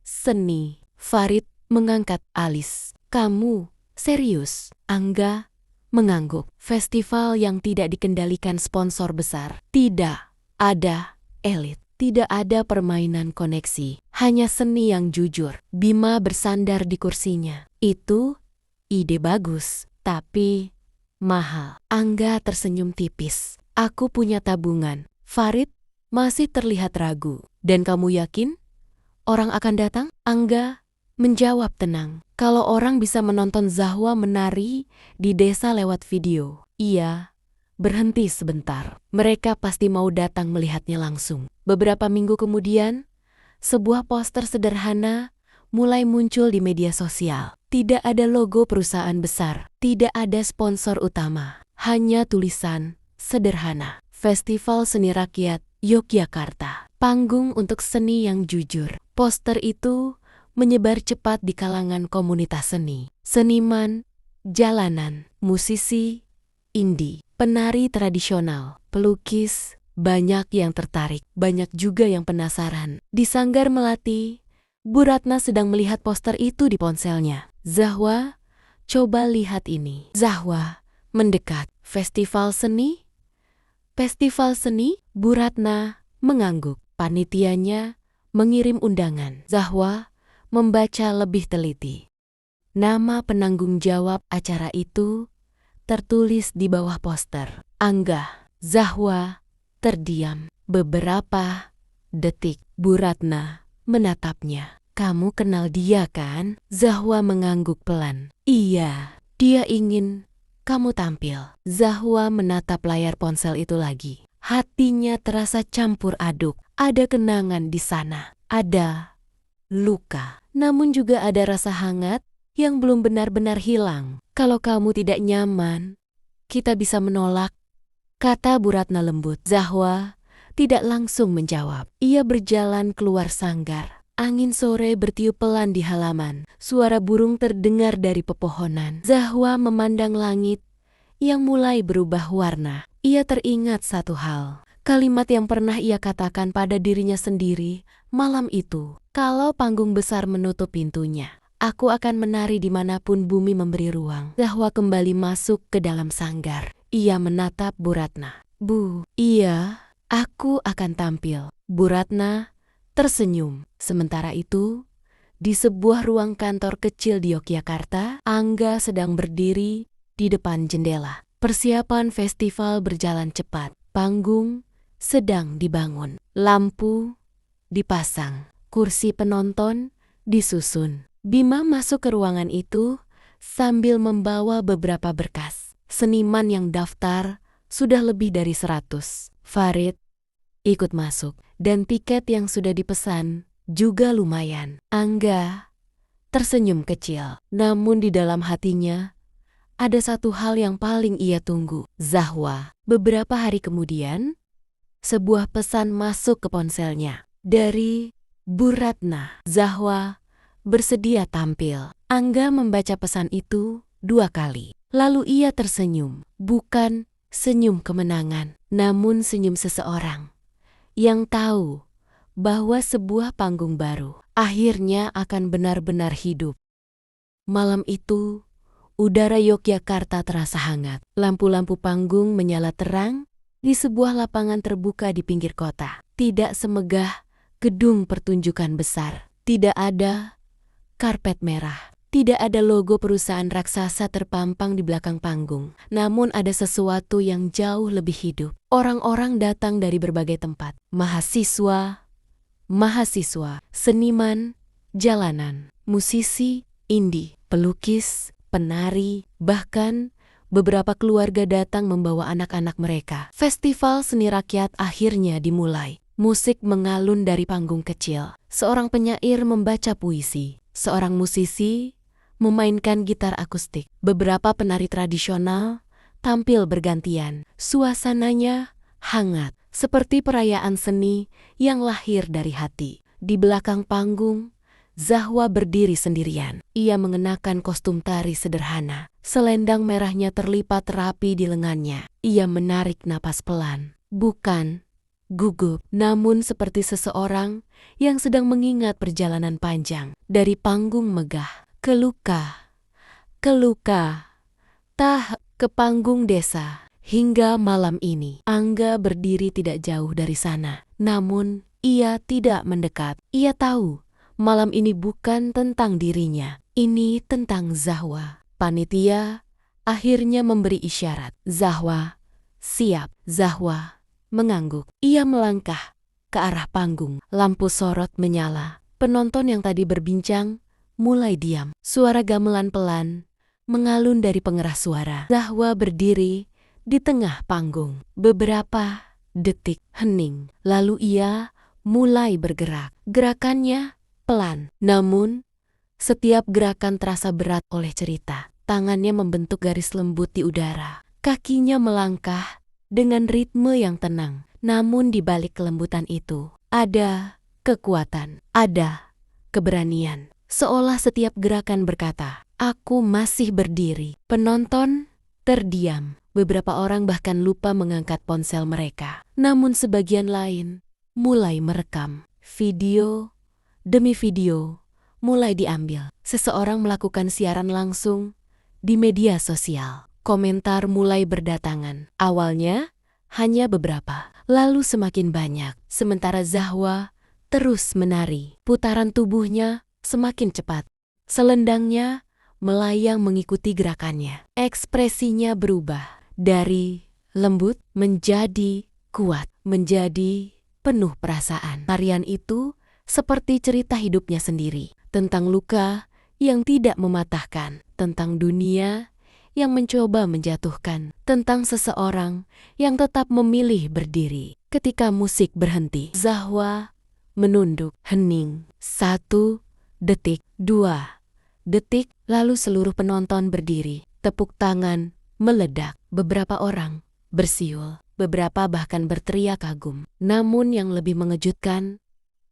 [SPEAKER 1] seni. Farid mengangkat alis. Kamu serius? Angga mengangguk. Festival yang tidak dikendalikan sponsor besar. Tidak ada elit. Tidak ada permainan koneksi. Hanya seni yang jujur. Bima bersandar di kursinya. Itu ide bagus, tapi mahal. Angga tersenyum tipis. Aku punya tabungan. Farid masih terlihat ragu. Dan kamu yakin orang akan datang? Angga menjawab tenang. Kalau orang bisa menonton Zahwa menari di desa lewat video, ia berhenti sebentar. Mereka pasti mau datang melihatnya langsung. Beberapa minggu kemudian, sebuah poster sederhana mulai muncul di media sosial. Tidak ada logo perusahaan besar, tidak ada sponsor utama, hanya tulisan sederhana. Festival Seni Rakyat Yogyakarta. Panggung untuk seni yang jujur. Poster itu menyebar cepat di kalangan komunitas seni. Seniman, jalanan, musisi, indie, penari tradisional, pelukis, banyak yang tertarik, banyak juga yang penasaran. Di Sanggar Melati, Bu Ratna sedang melihat poster itu di ponselnya. Zahwa, coba lihat ini. Zahwa mendekat. Festival seni? Festival seni? Bu Ratna mengangguk. Panitianya mengirim undangan. Zahwa membaca lebih teliti. Nama penanggung jawab acara itu tertulis di bawah poster. Angga. Zahwa terdiam. Beberapa detik Bu Ratna menatapnya. Kamu kenal dia kan? Zahwa mengangguk pelan. Iya, dia ingin kamu tampil. Zahwa menatap layar ponsel itu lagi. Hatinya terasa campur aduk. Ada kenangan di sana. Ada luka. Namun juga ada rasa hangat yang belum benar-benar hilang. Kalau kamu tidak nyaman, kita bisa menolak, kata Bu Ratna lembut. Zahwa tidak langsung menjawab. Ia berjalan keluar sanggar. Angin sore bertiup pelan di halaman. Suara burung terdengar dari pepohonan. Zahwa memandang langit yang mulai berubah warna. Ia teringat satu hal. Kalimat yang pernah ia katakan pada dirinya sendiri malam itu. Kalau panggung besar menutup pintunya, aku akan menari dimanapun bumi memberi ruang. Zahwa kembali masuk ke dalam sanggar. Ia menatap Bu Ratna. Bu, iya, aku akan tampil. Bu Ratna tersenyum. Sementara itu, di sebuah ruang kantor kecil di Yogyakarta, Angga sedang berdiri di depan jendela. Persiapan festival berjalan cepat. Panggung sedang dibangun. Lampu dipasang. Kursi penonton disusun. Bima masuk ke ruangan itu sambil membawa beberapa berkas. Seniman yang daftar sudah lebih dari 100. Farid ikut masuk. Dan tiket yang sudah dipesan juga lumayan. Angga tersenyum kecil. Namun di dalam hatinya ada satu hal yang paling ia tunggu. Zahwa. Beberapa hari kemudian, sebuah pesan masuk ke ponselnya. Dari Bu Ratna. Zahwa bersedia tampil. Angga membaca pesan itu 2 kali. Lalu ia tersenyum. Bukan senyum kemenangan, namun senyum seseorang yang tahu bahwa sebuah panggung baru akhirnya akan benar-benar hidup. Malam itu, udara Yogyakarta terasa hangat. Lampu-lampu panggung menyala terang di sebuah lapangan terbuka di pinggir kota. Tidak semegah gedung pertunjukan besar. Tidak ada karpet merah. Tidak ada logo perusahaan raksasa terpampang di belakang panggung. Namun ada sesuatu yang jauh lebih hidup. Orang-orang datang dari berbagai tempat. Mahasiswa, seniman, jalanan, musisi, indie, pelukis, penari, bahkan beberapa keluarga datang membawa anak-anak mereka. Festival seni rakyat akhirnya dimulai. Musik mengalun dari panggung kecil. Seorang penyair membaca puisi. Seorang musisi memainkan gitar akustik. Beberapa penari tradisional tampil bergantian. Suasananya hangat, seperti perayaan seni yang lahir dari hati. Di belakang panggung, Zahwa berdiri sendirian. Ia mengenakan kostum tari sederhana. Selendang merahnya terlipat rapi di lengannya. Ia menarik napas pelan. Bukan gugup, namun seperti seseorang yang sedang mengingat perjalanan panjang. Dari panggung megah ke luka, ke panggung desa. Hingga malam ini, Angga berdiri tidak jauh dari sana. Namun, ia tidak mendekat. Ia tahu, malam ini bukan tentang dirinya. Ini tentang Zahwa. Panitia akhirnya memberi isyarat. Zahwa, siap. Zahwa mengangguk. Ia melangkah ke arah panggung. Lampu sorot menyala. Penonton yang tadi berbincang mulai diam. Suara gamelan pelan mengalun dari pengeras suara. Zahwa berdiri di tengah panggung. Beberapa detik hening. Lalu ia mulai bergerak. Gerakannya pelan. Namun, setiap gerakan terasa berat oleh cerita. Tangannya membentuk garis lembut di udara. Kakinya melangkah dengan ritme yang tenang. Namun di balik kelembutan itu, ada kekuatan, ada keberanian. Seolah setiap gerakan berkata, aku masih berdiri. Penonton terdiam. Beberapa orang bahkan lupa mengangkat ponsel mereka. Namun sebagian lain mulai merekam. Video demi video mulai diambil. Seseorang melakukan siaran langsung di media sosial. Komentar mulai berdatangan. Awalnya hanya beberapa, lalu semakin banyak. Sementara Zahwa terus menari. Putaran tubuhnya semakin cepat. Selendangnya melayang mengikuti gerakannya. Ekspresinya berubah dari lembut menjadi kuat, menjadi penuh perasaan. Tarian itu seperti cerita hidupnya sendiri, tentang luka yang tidak mematahkan, tentang dunia yang mencoba menjatuhkan, tentang seseorang yang tetap memilih berdiri. Ketika musik berhenti, Zahwa menunduk, hening. 1 detik, 2 detik, lalu seluruh penonton berdiri. Tepuk tangan meledak. Beberapa orang bersiul, beberapa bahkan berteriak kagum. Namun yang lebih mengejutkan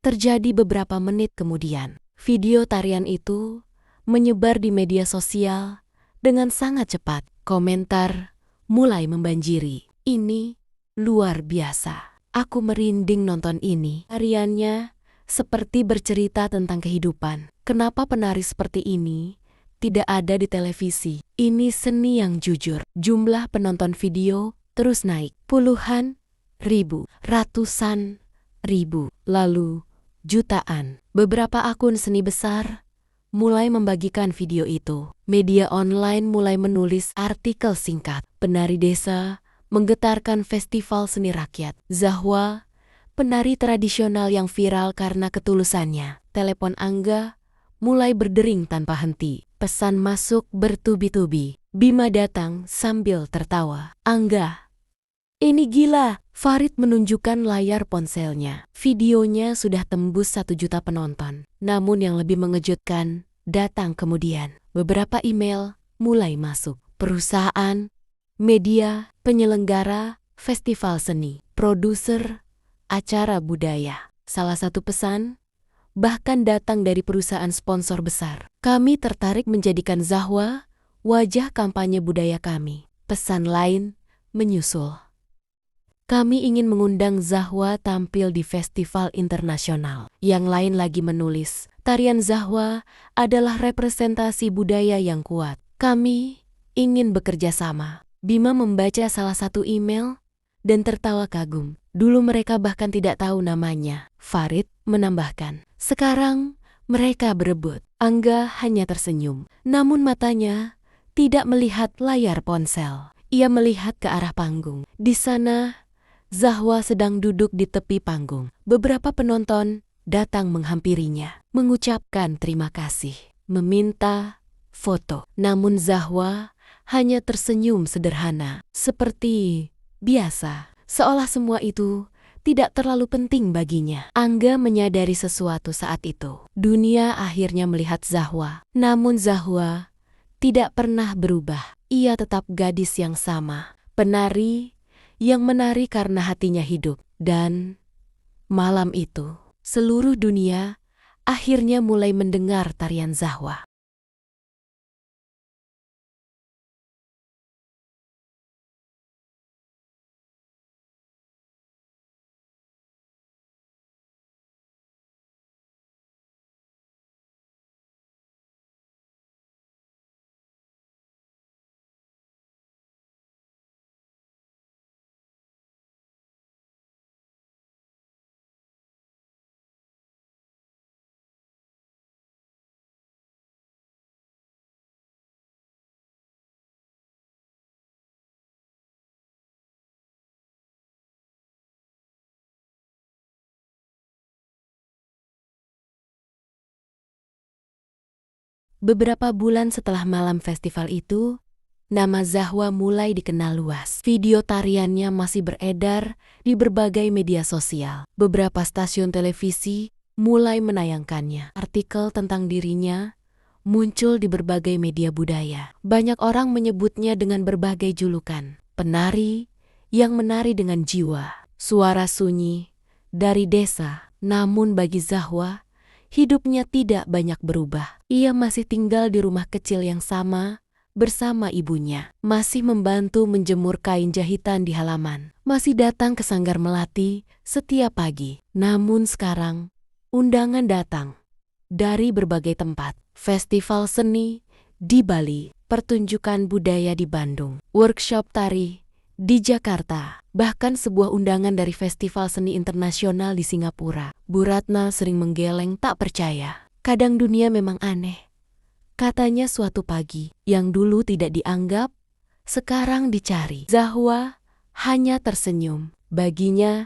[SPEAKER 1] terjadi beberapa menit kemudian. Video tarian itu menyebar di media sosial dengan sangat cepat. Komentar mulai membanjiri. Ini luar biasa. Aku merinding nonton ini. Tariannya seperti bercerita tentang kehidupan. Kenapa penari seperti ini tidak ada di televisi? Ini seni yang jujur. Jumlah penonton video terus naik. Puluhan ribu, ratusan ribu, lalu jutaan. Beberapa akun seni besar mulai membagikan video itu. Media online mulai menulis artikel singkat. Penari desa menggetarkan festival seni rakyat. Zahwa, penari tradisional yang viral karena ketulusannya. Telepon Angga mulai berdering tanpa henti. Pesan masuk bertubi-tubi. Bima datang sambil tertawa. Angga, ini gila. Farid menunjukkan layar ponselnya. Videonya sudah tembus 1 juta penonton. Namun yang lebih mengejutkan datang kemudian. Beberapa email mulai masuk. Perusahaan, media, penyelenggara, festival seni, produser, acara budaya. Salah satu pesan bahkan datang dari perusahaan sponsor besar. Kami tertarik menjadikan Zahwa wajah kampanye budaya kami. Pesan lain menyusul. Kami ingin mengundang Zahwa tampil di festival internasional. Yang lain lagi menulis, tarian Zahwa adalah representasi budaya yang kuat. Kami ingin bekerja sama. Bima membaca salah satu email dan tertawa kagum. Dulu mereka bahkan tidak tahu namanya. Farid menambahkan, sekarang mereka berebut. Angga hanya tersenyum, namun matanya tidak melihat layar ponsel. Ia melihat ke arah panggung. Di sana, Zahwa sedang duduk di tepi panggung. Beberapa penonton datang menghampirinya, mengucapkan terima kasih, meminta foto. Namun Zahwa hanya tersenyum sederhana, seperti biasa, seolah semua itu tidak terlalu penting baginya. Angga menyadari sesuatu saat itu. Dunia akhirnya melihat Zahwa. Namun Zahwa tidak pernah berubah. Ia tetap gadis yang sama. Penari yang menari karena hatinya hidup. Dan malam itu, seluruh dunia akhirnya mulai mendengar tarian Zahwa. Beberapa bulan setelah malam festival itu, nama Zahwa mulai dikenal luas. Video tariannya masih beredar di berbagai media sosial. Beberapa stasiun televisi mulai menayangkannya. Artikel tentang dirinya muncul di berbagai media budaya. Banyak orang menyebutnya dengan berbagai julukan. Penari yang menari dengan jiwa, suara sunyi dari desa. Namun bagi Zahwa, hidupnya tidak banyak berubah. Ia masih tinggal di rumah kecil yang sama bersama ibunya, masih membantu menjemur kain jahitan di halaman, masih datang ke sanggar melati setiap pagi. Namun sekarang, undangan datang dari berbagai tempat. Festival seni di Bali, pertunjukan budaya di Bandung, workshop tari di Jakarta, bahkan sebuah undangan dari festival seni internasional di Singapura. Bu Ratna sering menggeleng tak percaya. Kadang dunia memang aneh. Katanya suatu pagi, yang dulu tidak dianggap, sekarang dicari. Zahwa hanya tersenyum. Baginya,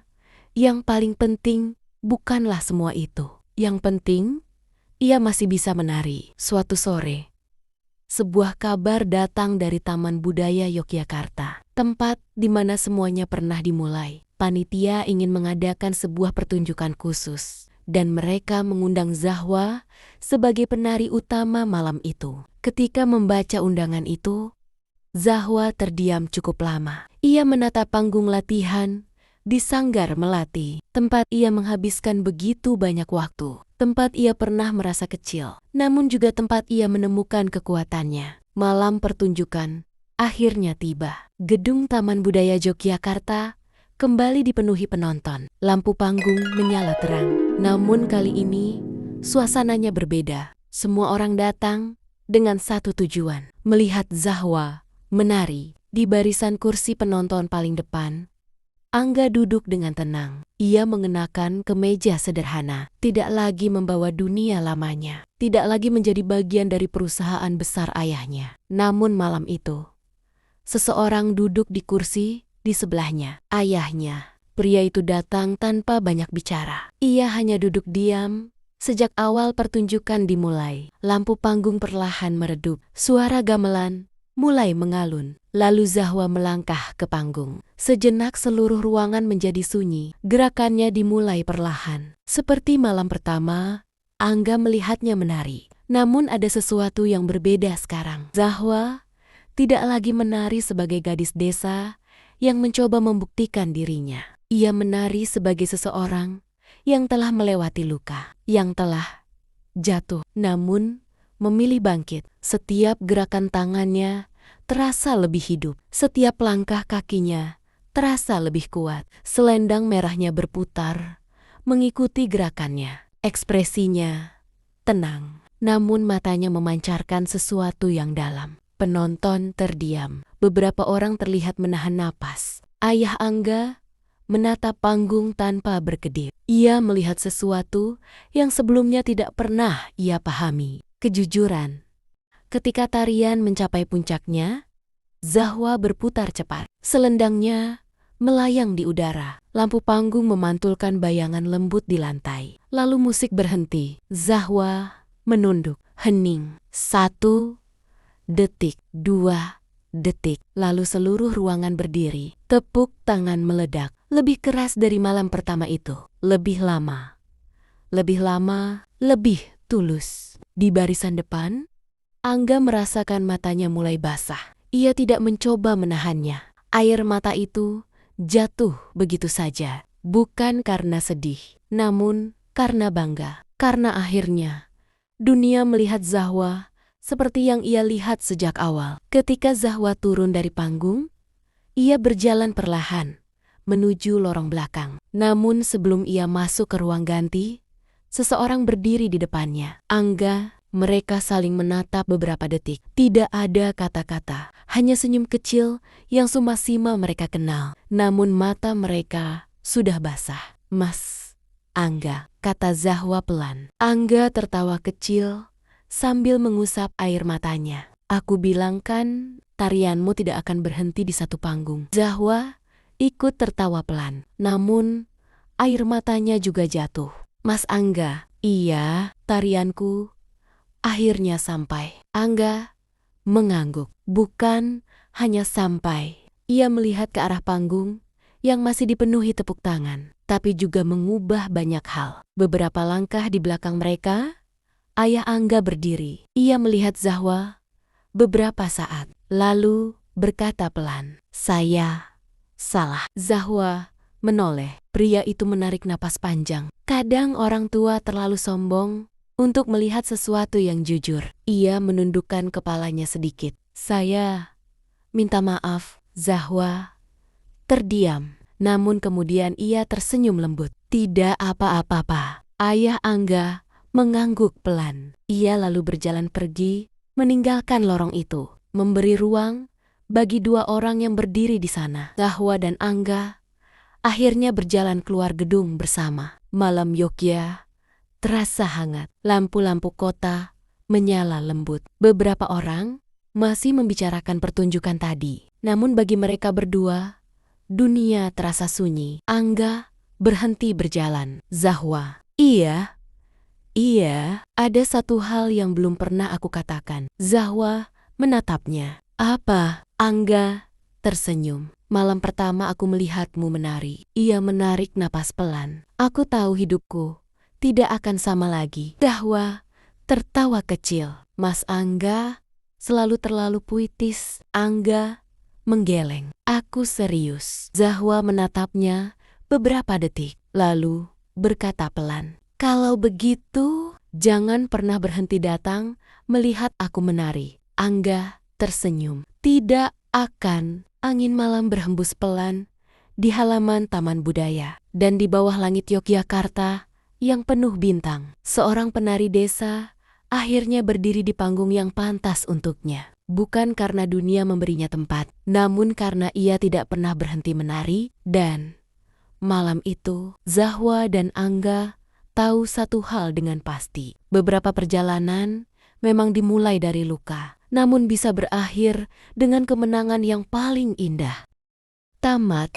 [SPEAKER 1] yang paling penting bukanlah semua itu. Yang penting, ia masih bisa menari. Suatu sore, sebuah kabar datang dari Taman Budaya Yogyakarta, tempat di mana semuanya pernah dimulai. Panitia ingin mengadakan sebuah pertunjukan khusus, dan mereka mengundang Zahwa sebagai penari utama malam itu. Ketika membaca undangan itu, Zahwa terdiam cukup lama. Ia menatap panggung latihan di Sanggar Melati, tempat ia menghabiskan begitu banyak waktu. Tempat ia pernah merasa kecil, namun juga tempat ia menemukan kekuatannya. Malam pertunjukan akhirnya tiba. Gedung Taman Budaya Yogyakarta kembali dipenuhi penonton. Lampu panggung menyala terang. Namun kali ini, suasananya berbeda. Semua orang datang dengan satu tujuan, melihat Zahwa menari. Di barisan kursi penonton paling depan, Angga duduk dengan tenang. Ia mengenakan kemeja sederhana, tidak lagi membawa dunia lamanya, tidak lagi menjadi bagian dari perusahaan besar ayahnya. Namun malam itu, seseorang duduk di kursi di sebelahnya. Ayahnya. Pria itu datang tanpa banyak bicara. Ia hanya duduk diam. Sejak awal pertunjukan dimulai, lampu panggung perlahan meredup. Suara gamelan mulai mengalun. Lalu Zahwa melangkah ke panggung. Sejenak seluruh ruangan menjadi sunyi. Gerakannya dimulai perlahan. Seperti malam pertama, Angga melihatnya menari. Namun ada sesuatu yang berbeda sekarang. Zahwa tidak lagi menari sebagai gadis desa yang mencoba membuktikan dirinya. Ia menari sebagai seseorang yang telah melewati luka, yang telah jatuh, namun memilih bangkit. Setiap gerakan tangannya terasa lebih hidup. Setiap langkah kakinya terasa lebih kuat. Selendang merahnya berputar, mengikuti gerakannya. Ekspresinya tenang, namun matanya memancarkan sesuatu yang dalam. Penonton terdiam. Beberapa orang terlihat menahan napas. Ayah Angga menatap panggung tanpa berkedip. Ia melihat sesuatu yang sebelumnya tidak pernah ia pahami. Kejujuran. Ketika tarian mencapai puncaknya, Zahwa berputar cepat. Selendangnya melayang di udara. Lampu panggung memantulkan bayangan lembut di lantai. Lalu musik berhenti. Zahwa menunduk, hening. 1 detik, 2 detik. Lalu seluruh ruangan berdiri. Tepuk tangan meledak. Lebih keras dari malam pertama itu. Lebih lama. Lebih lama, lebih tulus. Di barisan depan, Angga merasakan matanya mulai basah. Ia tidak mencoba menahannya. Air mata itu jatuh begitu saja. Bukan karena sedih, namun karena bangga. Karena akhirnya, dunia melihat Zahwa seperti yang ia lihat sejak awal. Ketika Zahwa turun dari panggung, ia berjalan perlahan menuju lorong belakang. Namun sebelum ia masuk ke ruang ganti, seseorang berdiri di depannya. Angga, mereka saling menatap beberapa detik. Tidak ada kata-kata, hanya senyum kecil yang sumasima mereka kenal. Namun mata mereka sudah basah. "Mas, Angga," kata Zahwa pelan. Angga tertawa kecil sambil mengusap air matanya. "Aku bilang kan, tarianmu tidak akan berhenti di satu panggung." Zahwa ikut tertawa pelan, namun air matanya juga jatuh. "Mas Angga." "Iya, tarianku akhirnya sampai." Angga mengangguk. Bukan hanya sampai. Ia melihat ke arah panggung yang masih dipenuhi tepuk tangan, tapi juga mengubah banyak hal. Beberapa langkah di belakang mereka, ayah Angga berdiri. Ia melihat Zahwa beberapa saat, lalu berkata pelan, "Saya salah." Zahwa menoleh. Pria itu menarik napas panjang. Kadang orang tua terlalu sombong untuk melihat sesuatu yang jujur. Ia menundukkan kepalanya sedikit, Saya minta maaf, Zahwa terdiam. Namun kemudian ia tersenyum lembut. Tidak apa-apa, Pak. Ayah Angga mengangguk pelan. Ia lalu berjalan pergi, meninggalkan lorong itu, memberi ruang bagi dua orang yang berdiri di sana. Zahwa dan Angga akhirnya berjalan keluar gedung bersama. Malam Yogyakarta terasa hangat. Lampu-lampu kota menyala lembut. Beberapa orang masih membicarakan pertunjukan tadi. Namun bagi mereka berdua, dunia terasa sunyi. Angga berhenti berjalan. Zahwa, iya, ada satu hal yang belum pernah aku katakan. Zahwa menatapnya. Apa? Angga tersenyum. Malam pertama aku melihatmu menari. Ia menarik napas pelan. Aku tahu hidupku tidak akan sama lagi. Zahwa tertawa kecil. Mas Angga selalu terlalu puitis. Angga menggeleng. Aku serius. Zahwa menatapnya beberapa detik, lalu berkata pelan, kalau begitu, jangan pernah berhenti datang melihat aku menari. Angga tersenyum. Tidak akan. Angin malam berhembus pelan di halaman Taman Budaya, dan di bawah langit Yogyakarta yang penuh bintang, seorang penari desa akhirnya berdiri di panggung yang pantas untuknya. Bukan karena dunia memberinya tempat, namun karena ia tidak pernah berhenti menari. Dan malam itu, Zahwa dan Angga tahu satu hal dengan pasti. Beberapa perjalanan memang dimulai dari luka, namun bisa berakhir dengan kemenangan yang paling indah. Tamat.